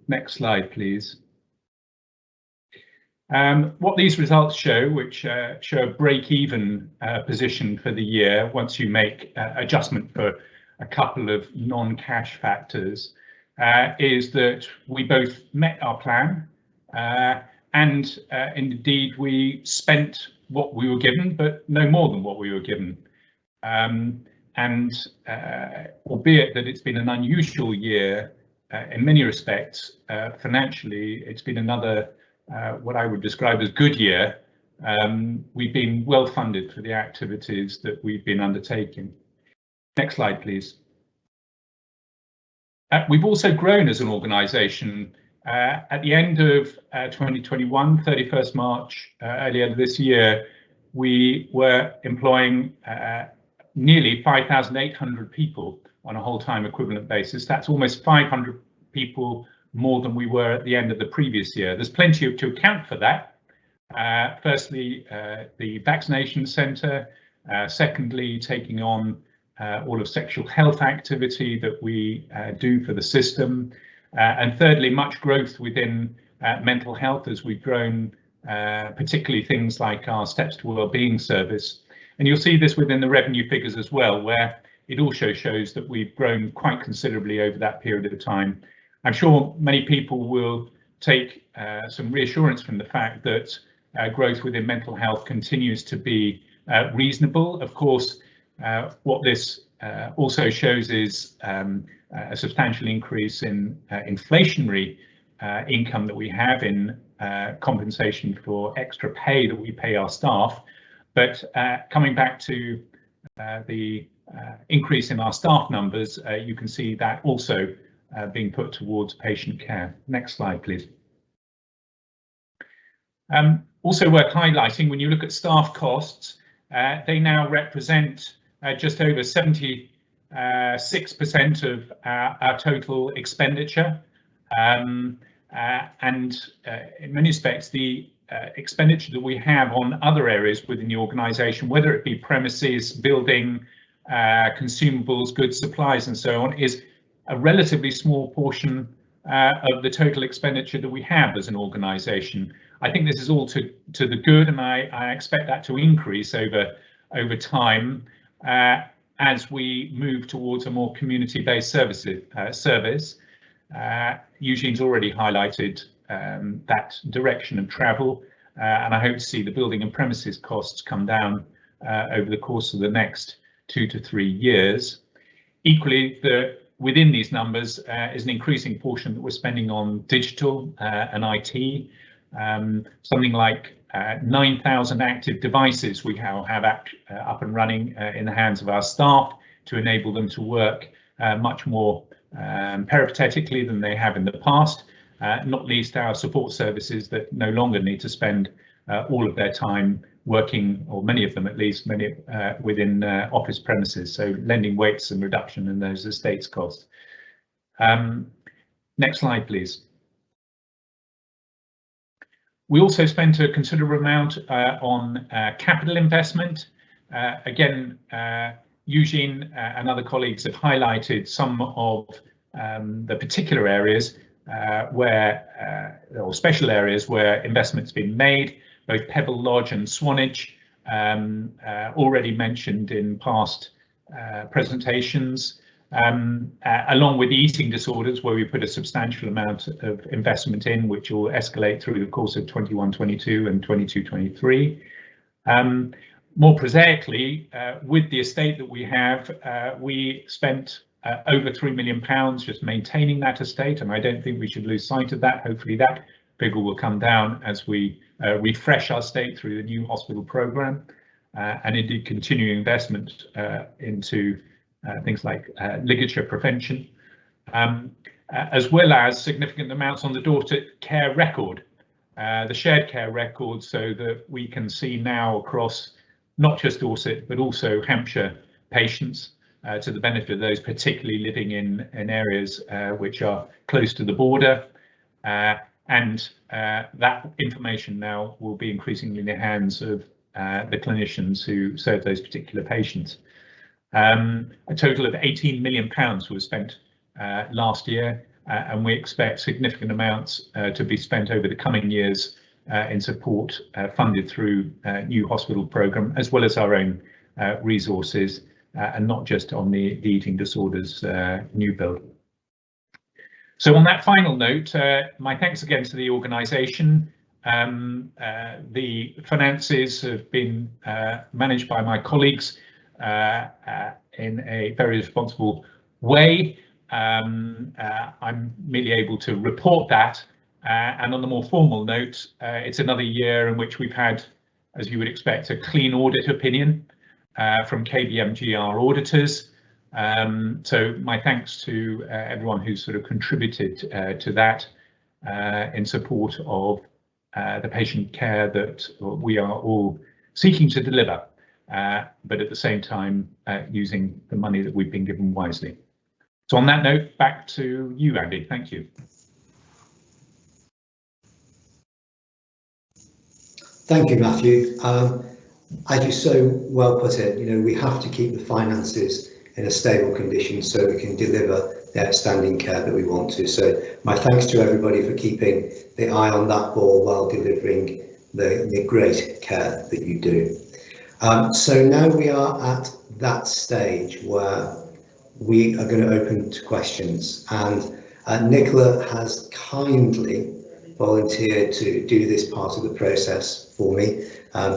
S11: Next slide, please. What these results show, which show a break-even position for the year once you make adjustment for a couple of non-cash factors, is that we both met our plan and indeed we spent what we were given, but no more than what we were given. and albeit that it's been an unusual year in many respects, financially, it's been another what I would describe as good year. We've been well funded for the activities that we've been undertaking. Next slide, please. We've also grown as an organisation. At the end of 2021, 31st March, earlier this year, we were employing nearly 5,800 people on a whole-time equivalent basis. That's almost 500 people more than we were at the end of the previous year. There's plenty to account for that. Firstly, the vaccination centre. Secondly, taking on all of sexual health activity that we do for the system. And thirdly, much growth within mental health as we've grown, particularly things like our Steps to Wellbeing service. And you'll see this within the revenue figures as well, where it also shows that we've grown quite considerably over that period of time. I'm sure many people will take some reassurance from the fact that growth within mental health continues to be reasonable. Of course, what this also shows is a substantial increase in inflationary income that we have in compensation for extra pay that we pay our staff. But coming back to the increase in our staff numbers, you can see that also being put towards patient care. Next slide, please. Also worth highlighting, when you look at staff costs, they now represent just over 76% of our total expenditure. And in many respects, the expenditure that we have on other areas within the organisation, whether it be premises, building, consumables, goods, supplies, and so on, is a relatively small portion of the total expenditure that we have as an organisation. I think this is all to the good, and I expect that to increase over time as we move towards a more community-based service. Eugene's already highlighted that direction of travel, and I hope to see the building and premises costs come down over the course of the next 2 to 3 years. Equally, within these numbers is an increasing portion that we're spending on digital and IT. Something like 9,000 active devices we now have up and running in the hands of our staff to enable them to work much more peripatetically than they have in the past, not least our support services that no longer need to spend all of their time working, or many of them at least, within office premises, so lending weights and reduction in those estates costs. Next slide, please. We also spent a considerable amount on capital investment. Again, Eugene and other colleagues have highlighted some of the particular areas or special areas where investment's been made, both Pebble Lodge and Swanage, already mentioned in past presentations, along with eating disorders, where we put a substantial amount of investment in, which will escalate through the course of 21-22 and 22-23. More prosaically, with the estate that we have, we spent over £3 million just maintaining that estate, and I don't think we should lose sight of that. Hopefully that figure will come down as we refresh our estate through the new hospital programme, and indeed continuing investment into things like ligature prevention, as well as significant amounts on the Dorset care record, the shared care record, so that we can see now across not just Dorset but also Hampshire patients, to the benefit of those particularly living in areas which are close to the border, and that information now will be increasingly in the hands of the clinicians who serve those particular patients. A total of £18 million was spent last year, and we expect significant amounts to be spent over the coming years in support funded through new hospital programme, as well as our own resources, and not just on the eating disorders new build. So on that final note, my thanks again to the organisation. The finances have been managed by my colleagues in a very responsible way. I'm merely able to report that. And on the more formal note, it's another year in which we've had, as you would expect, a clean audit opinion from KBMGR auditors. So my thanks to everyone who's sort of contributed to that in support of the patient care that we are all seeking to deliver, but at the same time using the money that we've been given wisely. So on that note, back to you, Andy. Thank you.
S2: Thank you, Matthew. As you so well put it, we have to keep the finances in a stable condition so we can deliver the outstanding care that we want to. So my thanks to everybody for keeping the eye on that ball while delivering the great care that you do. So now we are at that stage where we are going to open to questions, and Nicola has kindly volunteered to do this part of the process for me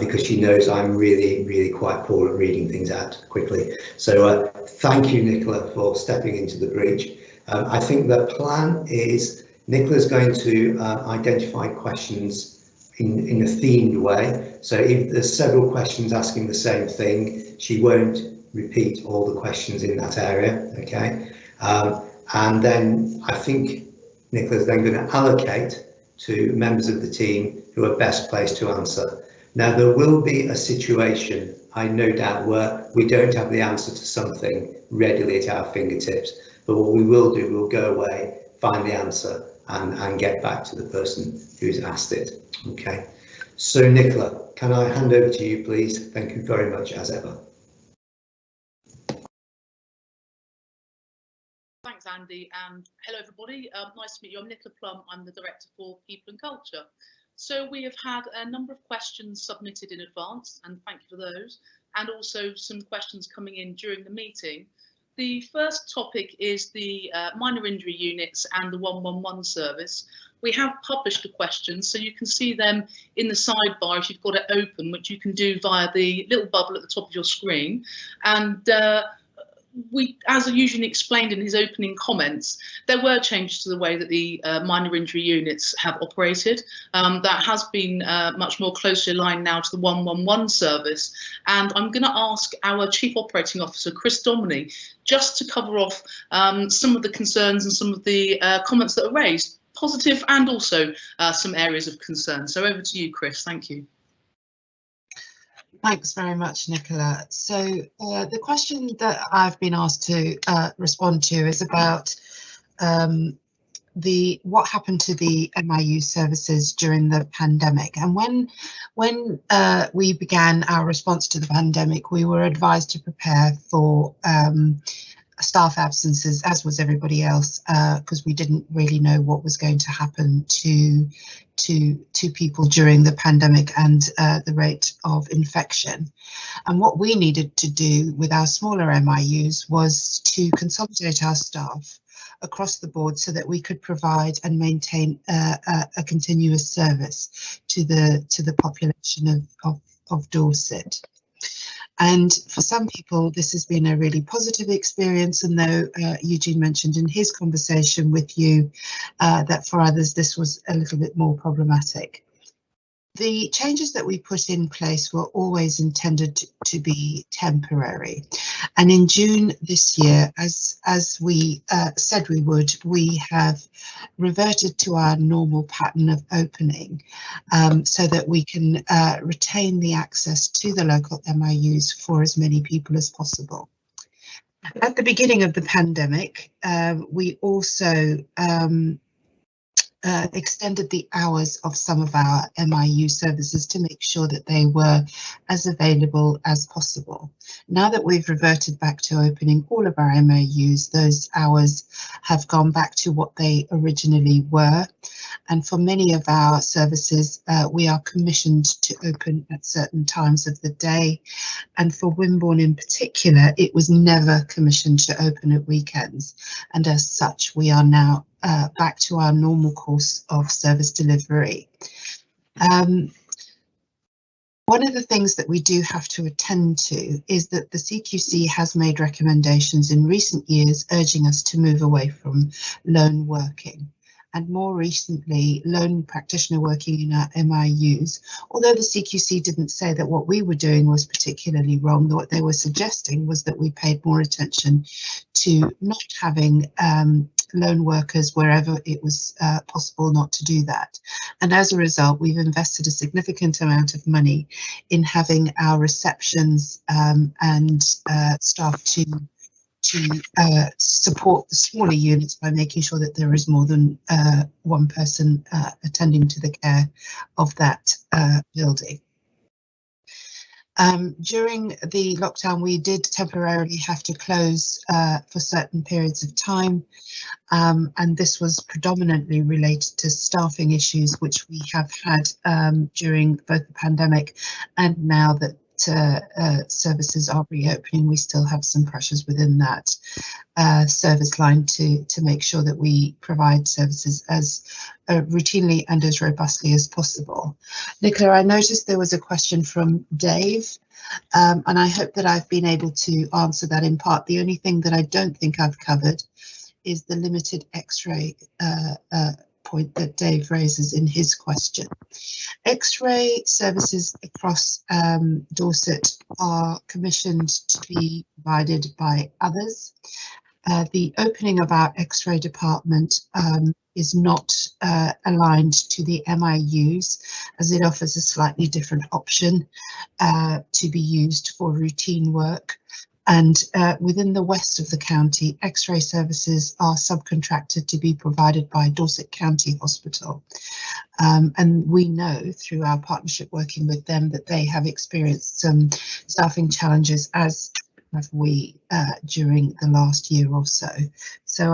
S2: because she knows I'm really quite poor at reading things out quickly. So thank you, Nicola, for stepping into the breach. I think the plan is Nicola's going to identify questions in a themed way. So if there's several questions asking the same thing, she won't repeat all the questions in that area, okay? And then I think Nicola's then going to allocate to members of the team who are best placed to answer. Now, there will be a situation, I no doubt, where we don't have the answer to something readily at our fingertips, but what we will do, we'll go away, find the answer, and get back to the person who's asked it. Okay, so Nicola, can I hand over to you, please? Thank you very much, as ever.
S12: Thanks, Andy, and hello everybody. Nice to meet you. I'm Nicola Plum. I'm the Director for People and Culture. So we have had a number of questions submitted in advance, and thank you for those, and also some questions coming in during the meeting. The first topic is the minor injury units and the 111 service. We have published the questions, so you can see them in the sidebar if you've got it open, which you can do via the little bubble at the top of your screen. And as I usually explained in his opening comments, there were changes to the way that the minor injury units have operated. That has been much more closely aligned now to the 111 service. And I'm going to ask our Chief Operating Officer, Chris Domney, just to cover off some of the concerns and some of the comments that are raised, positive and also some areas of concern. So over to you, Chris. Thank you.
S13: Thanks very much, Nicola. So the question that I've been asked to respond to is about what happened to the MIU services during the pandemic. And when we began our response to the pandemic, we were advised to prepare for staff absences, as was everybody else, because we didn't really know what was going to happen to people during the pandemic and the rate of infection. And what we needed to do with our smaller MIUs was to consolidate our staff across the board so that we could provide and maintain a continuous service to the population of Dorset. And for some people, this has been a really positive experience, and though Eugene mentioned in his conversation with you that for others this was a little bit more problematic. The changes that we put in place were always intended to be temporary. And in June this year, as we said we would, we have reverted to our normal pattern of opening so that we can retain the access to the local MIUs for as many people as possible. At the beginning of the pandemic, we also extended the hours of some of our MIU services to make sure that they were as available as possible. Now that we've reverted back to opening all of our MIUs, those hours have gone back to what they originally were. And for many of our services, we are commissioned to open at certain times of the day. And for Wimborne in particular, it was never commissioned to open at weekends. And as such, we are now back to our normal course of service delivery. One of the things that we do have to attend to is that the CQC has made recommendations in recent years urging us to move away from lone working, and more recently lone practitioner working in our MIUs. Although the CQC didn't say that what we were doing was particularly wrong, what they were suggesting was that we paid more attention to not having lone workers wherever it was possible not to do that. And as a result, we've invested a significant amount of money in having our receptions and staff to support the smaller units by making sure that there is more than one person attending to the care of that building. During the lockdown, we did temporarily have to close for certain periods of time, and this was predominantly related to staffing issues, which we have had during both the pandemic and now that services are reopening. We still have some pressures within that service line to make sure that we provide services as routinely and as robustly as possible. Nicola, I noticed there was a question from Dave, and I hope that I've been able to answer that in part. The only thing that I don't think I've covered is the limited X-ray point that Dave raises in his question. X-ray services across Dorset are commissioned to be provided by others. The opening of our X-ray department is not aligned to the MIUs, as it offers a slightly different option to be used for routine work. And within the west of the county, X-ray services are subcontracted to be provided by Dorset County Hospital. And we know through our partnership working with them that they have experienced some staffing challenges, as have we during the last year or so. So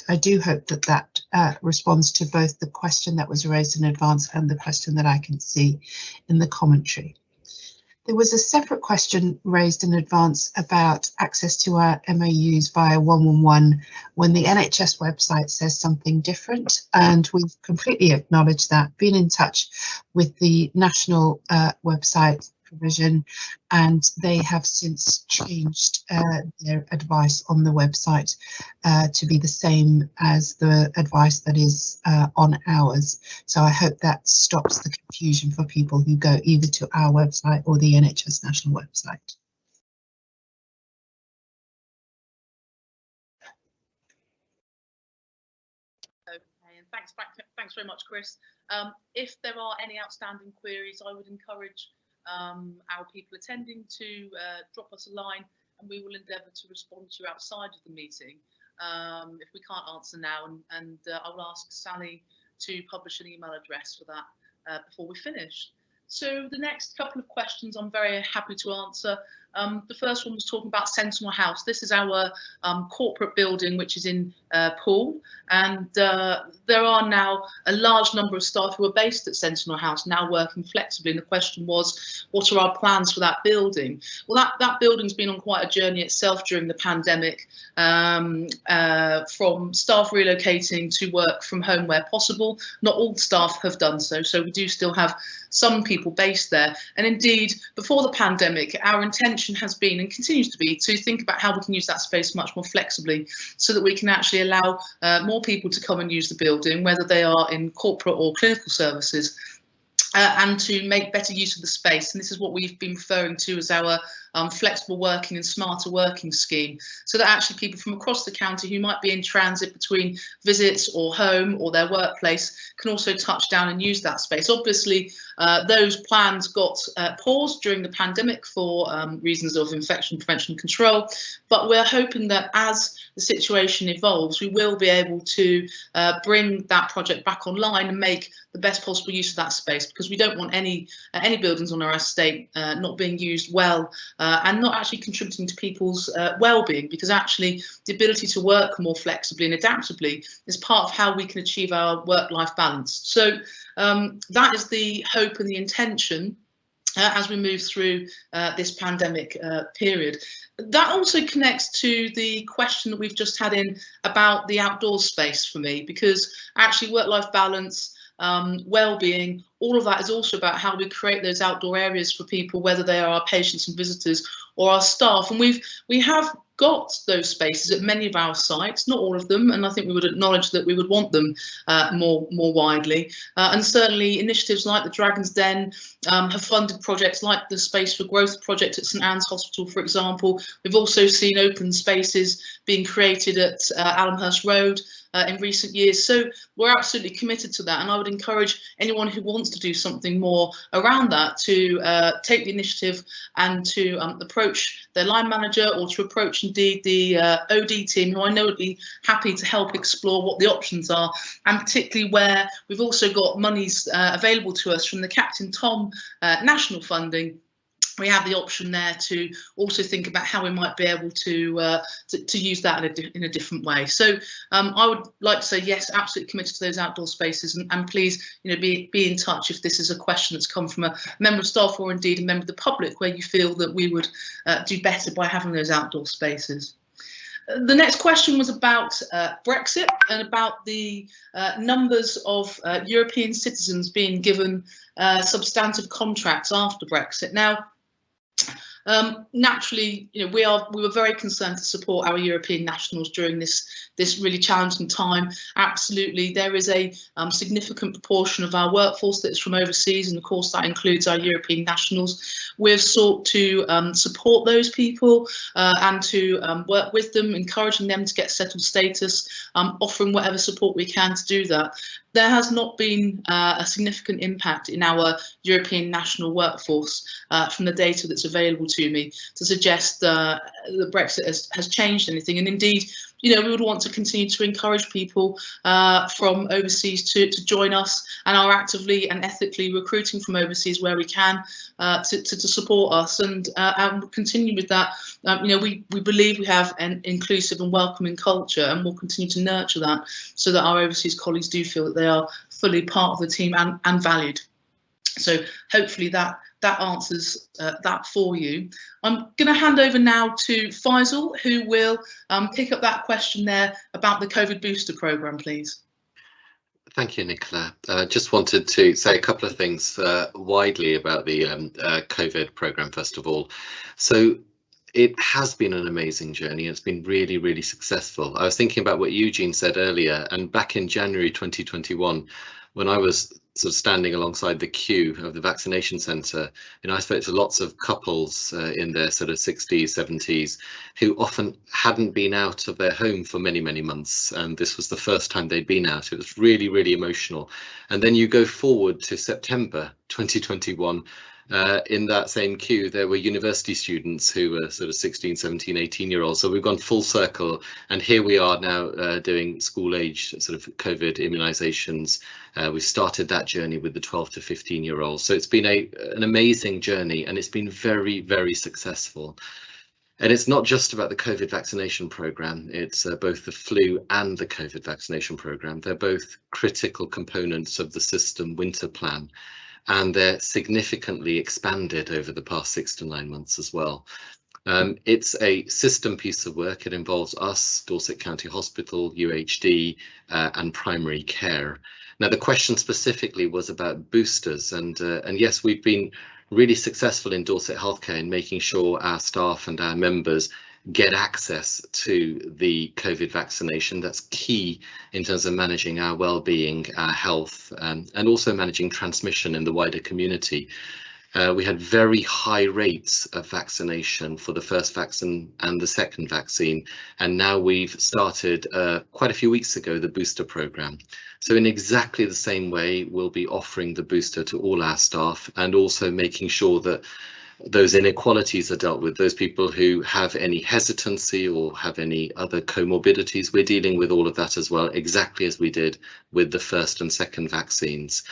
S13: I do hope that that responds to both the question that was raised in advance and the question that I can see in the commentary. There was a separate question raised in advance about access to our MOUs via 111 when the NHS website says something different, and we've completely acknowledged that, been in touch with the national website provision, and they have since changed their advice on the website to be the same as the advice that is on ours. So I hope that stops the confusion for people who go either to our website or the NHS national website.
S12: Okay, and thanks very much, Chris. If there are any outstanding queries, I would encourage our people attending to drop us a line, and we will endeavour to respond to you outside of the meeting if we can't answer now, and I will ask Sally to publish an email address for that before we finish. So the next couple of questions I'm very happy to answer. The first one was talking about Sentinel House. This is our corporate building, which is in Poole, and there are now a large number of staff who are based at Sentinel House now working flexibly, and the question was, what are our plans for that building? Well, that building's been on quite a journey itself during the pandemic, from staff relocating to work from home where possible. Not all staff have done so, so we do still have some people based there, and indeed before the pandemic our intention has been and continues to be to think about how we can use that space much more flexibly so that we can actually allow more people to come and use the building, whether they are in corporate or clinical services, and to make better use of the space. And this is what we've been referring to as our flexible working and smarter working scheme, so that actually people from across the county who might be in transit between visits or home or their workplace can also touch down and use that space. Obviously those plans got paused during the pandemic for reasons of infection prevention and control, but we're hoping that as the situation evolves we will be able to bring that project back online and make the best possible use of that space, because we don't want any buildings on our estate not being used well and not actually contributing to people's well-being, because actually the ability to work more flexibly and adaptably is part of how we can achieve our work-life balance. So that is the hope and the intention as we move through this pandemic period. That also connects to the question that we've just had in about the outdoor space for me, because actually work-life balance, well-being all of that is also about how we create those outdoor areas for people, whether they are our patients and visitors or our staff. And we have got those spaces at many of our sites, not all of them, and I think we would acknowledge that we would want them more widely. And certainly initiatives like the Dragon's Den have funded projects like the Space for Growth project at St Anne's Hospital, for example. We've also seen open spaces being created at Allenhurst Road in recent years. So we're absolutely committed to that, and I would encourage anyone who wants to do something more around that to take the initiative and to approach their line manager, or to approach indeed the OD team, who I know would be happy to help explore what the options are, and particularly where we've also got monies available to us from the Captain Tom national funding. We have the option there to also think about how we might be able to use that in a different way. So I would like to say yes, absolutely committed to those outdoor spaces, and please, be in touch if this is a question that's come from a member of staff or indeed a member of the public where you feel that we would do better by having those outdoor spaces. The next question was about Brexit and about the numbers of European citizens being given substantive contracts after Brexit. Now, naturally, we were very concerned to support our European nationals during this really challenging time. Absolutely, there is a significant proportion of our workforce that is from overseas, and of course that includes our European nationals. We've sought to support those people and to work with them, encouraging them to get settled status, offering whatever support we can to do that. There has not been a significant impact in our European national workforce from the data that's available to me to suggest that Brexit has changed anything. And indeed, we would want to continue to encourage people from overseas to join us, and are actively and ethically recruiting from overseas where we can to support us, and continue with that. We believe we have an inclusive and welcoming culture, and we'll continue to nurture that so that our overseas colleagues do feel that they are fully part of the team and valued. So hopefully that answers that for you. I'm going to hand over now to Faisal, who will pick up that question there about the COVID booster programme, please.
S14: Thank you, Nicola. Just wanted to say a couple of things widely about the COVID programme, first of all. So it has been an amazing journey. It's been really, really successful. I was thinking about what Eugene said earlier, and back in January 2021, when I was sort of standing alongside the queue of the vaccination centre, I spoke to lots of couples in their sort of 60s, 70s, who often hadn't been out of their home for many, many months, and this was the first time they'd been out. It was really, really emotional. And then you go forward to September 2021, in that same queue, there were university students who were sort of 16, 17, 18-year-olds. So we've gone full circle, and here we are now doing school-age sort of COVID immunisations. We started that journey with the 12 to 15-year-olds. So it's been an amazing journey, and it's been very, very successful. And it's not just about the COVID vaccination programme, it's both the flu and the COVID vaccination programme. They're both critical components of the system winter plan, and they're significantly expanded over the past 6 to 9 months as well. It's a system piece of work. It involves us, Dorset County Hospital, UHD, and primary care. Now, the question specifically was about boosters, and yes, we've been really successful in Dorset HealthCare in making sure our staff and our members get access to the COVID vaccination. That's key in terms of managing our well-being, our health, and also managing transmission in the wider community. We had very high rates of vaccination for the first vaccine and the second vaccine, and now we've started quite a few weeks ago the booster programme. So in exactly the same way, we'll be offering the booster to all our staff, and also making sure that those inequalities are dealt with. Those people who have any hesitancy or have any other comorbidities, we're dealing with all of that as well, exactly as we did with the first and second vaccines.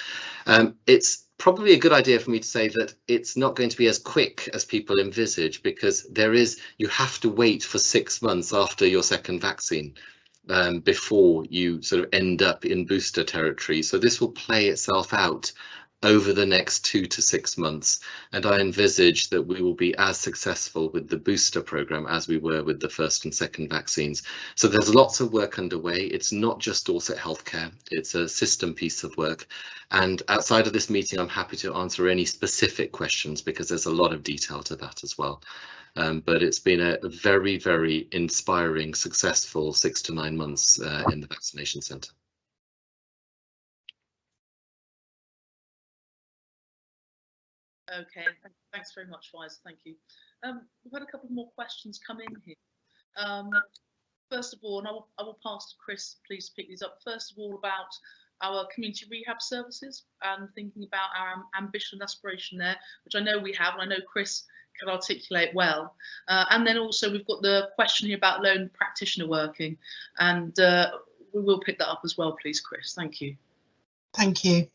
S14: It's probably a good idea for me to say that it's not going to be as quick as people envisage, because you have to wait for 6 months after your second vaccine before you sort of end up in booster territory. So this will play itself out over the next 2 to 6 months. And I envisage that we will be as successful with the booster programme as we were with the first and second vaccines. So there's lots of work underway. It's not just Dorset HealthCare, it's a system piece of work. And outside of this meeting, I'm happy to answer any specific questions because there's a lot of detail to that as well. But it's been a very, very inspiring, successful 6 to 9 months in the vaccination centre.
S12: Okay, thanks very much, Faiz. Thank you. We've had a couple more questions come in here. First of all, and I will pass to Chris, please pick these up. First of all, about our community rehab services and thinking about our ambition and aspiration there, which I know we have, and I know Chris can articulate well. And then also we've got the question here about lone practitioner working, and we will pick that up as well, please, Chris. Thank you.
S13: Thank you.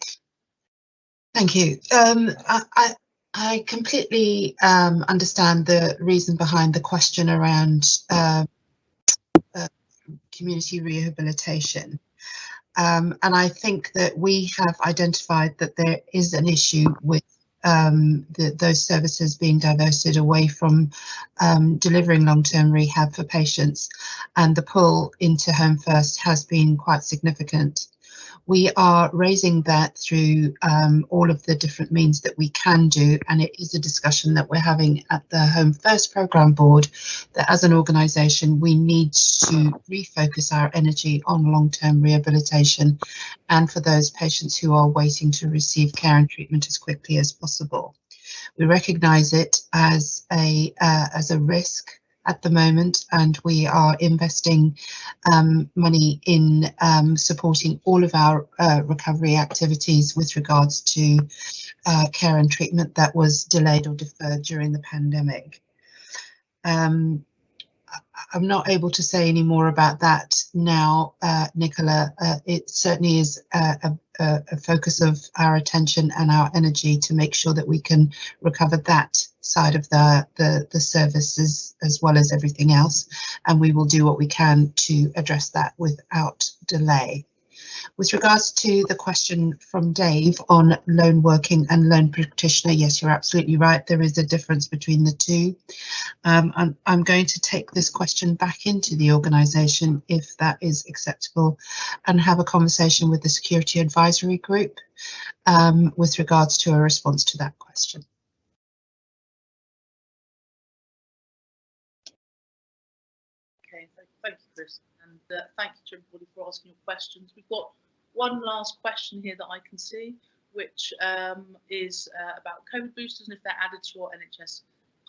S13: Thank you. I completely understand the reason behind the question around community rehabilitation. And I think that we have identified that there is an issue with those services being diverted away from delivering long-term rehab for patients, and the pull into Home First has been quite significant. We are raising that through all of the different means that we can do, and it is a discussion that we're having at the Home First Programme Board, that as an organisation we need to refocus our energy on long-term rehabilitation and for those patients who are waiting to receive care and treatment as quickly as possible. We recognise it as a risk at the moment, and we are investing money in supporting all of our recovery activities with regards to care and treatment that was delayed or deferred during the pandemic. I'm not able to say any more about that now, Nicola. It certainly is a focus of our attention and our energy to make sure that we can recover that side of the services as well as everything else, and we will do what we can to address that without delay. With regards to the question from Dave on lone working and lone practitioner, yes, you're absolutely right. There is a difference between the two. I'm going to take this question back into the organisation, if that is acceptable, and have a conversation with the Security Advisory Group with regards to a response to that question.
S12: Okay, thank you, Chris, and thank you to everybody for asking your questions. We've got one last question here that I can see, which is about COVID boosters and if they're added to our NHS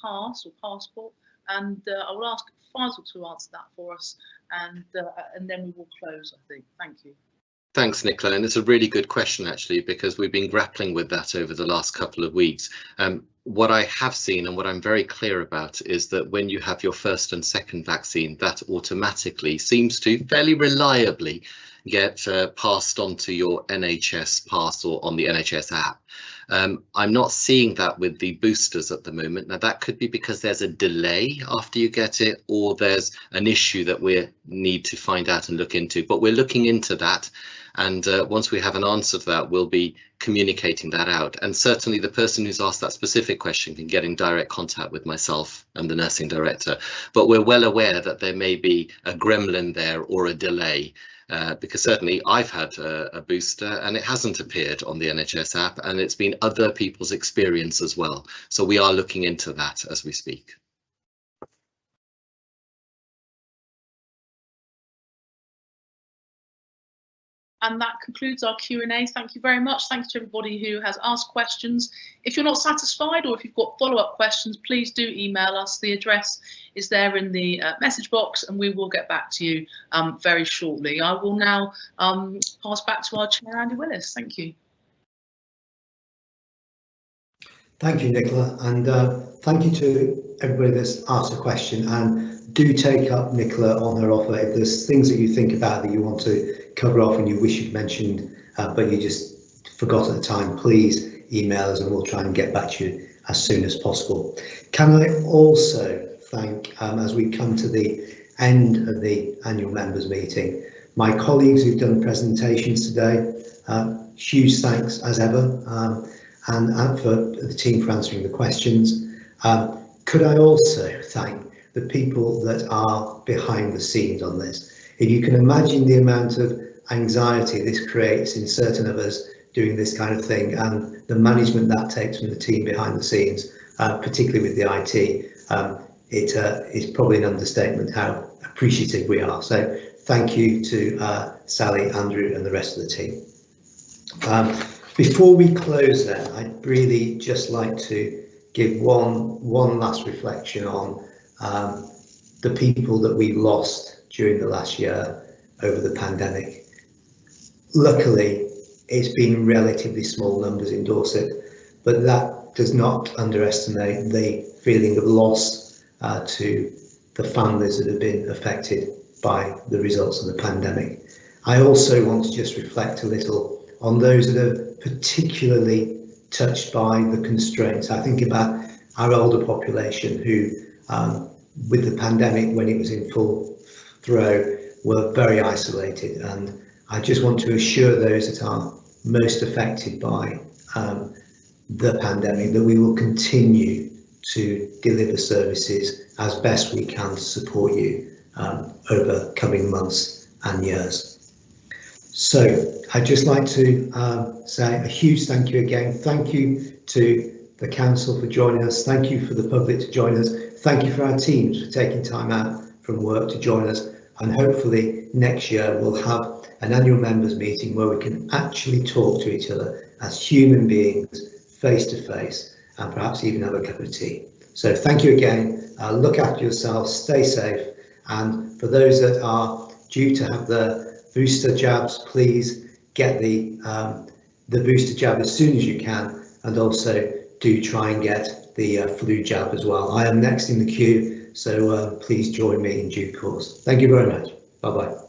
S12: pass or passport. And I will ask Faisal to answer that for us, and then we will close, I think. Thank you.
S14: Thanks, Nicola, and it's a really good question actually, because we've been grappling with that over the last couple of weeks. What I have seen and what I'm very clear about is that when you have your first and second vaccine, that automatically seems to fairly reliably get passed on to your NHS pass or on the NHS app. I'm not seeing that with the boosters at the moment. Now that could be because there's a delay after you get it, or there's an issue that we need to find out and look into, but we're looking into that. And once we have an answer to that, we'll be communicating that out. And certainly the person who's asked that specific question can get in direct contact with myself and the nursing director. But we're well aware that there may be a gremlin there or a delay, because certainly I've had a booster and it hasn't appeared on the NHS app, and it's been other people's experience as well. So we are looking into that as we speak.
S12: And that concludes our Q&A. Thank you very much. Thank you to everybody who has asked questions. If you're not satisfied or if you've got follow-up questions, please do email us. The address is there in the message box, and we will get back to you very shortly. I will now pass back to our Chair, Andy Willis. Thank you.
S2: Thank you, Nicola, and thank you to everybody that's asked a question, and do take up Nicola on her offer. If there's things that you think about that you want to cover off and you wish you'd mentioned, but you just forgot at the time, please email us and we'll try and get back to you as soon as possible. Can I also thank, as we come to the end of the annual members meeting, my colleagues who've done presentations today, huge thanks as ever, and for the team for answering the questions. Could I also thank the people that are behind the scenes on this? If you can imagine the amount of anxiety this creates in certain of us doing this kind of thing, and the management that takes from the team behind the scenes, particularly with the IT, it is probably an understatement how appreciative we are. So thank you to Sally, Andrew and the rest of the team. Before we close then, I'd really just like to give one last reflection on the people that we lost during the last year over the pandemic. Luckily, it's been relatively small numbers in Dorset, but that does not underestimate the feeling of loss to the families that have been affected by the results of the pandemic. I also want to just reflect a little on those that are particularly touched by the constraints. I think about our older population who, with the pandemic when it was in full throw, were very isolated, and I just want to assure those that are most affected by the pandemic that we will continue to deliver services as best we can to support you over coming months and years. So I'd just like to say a huge thank you again. Thank you to the council for joining us. Thank you for the public to join us. Thank you for our teams for taking time out from work to join us. And hopefully next year we'll have an annual members meeting where we can actually talk to each other as human beings, face to face, and perhaps even have a cup of tea. So thank you again. Look after yourselves, stay safe. And for those that are due to have the booster jabs, please get the booster jab as soon as you can, and also do try and get the flu jab as well. I am next in the queue, so please join me in due course. Thank you very much. Bye bye.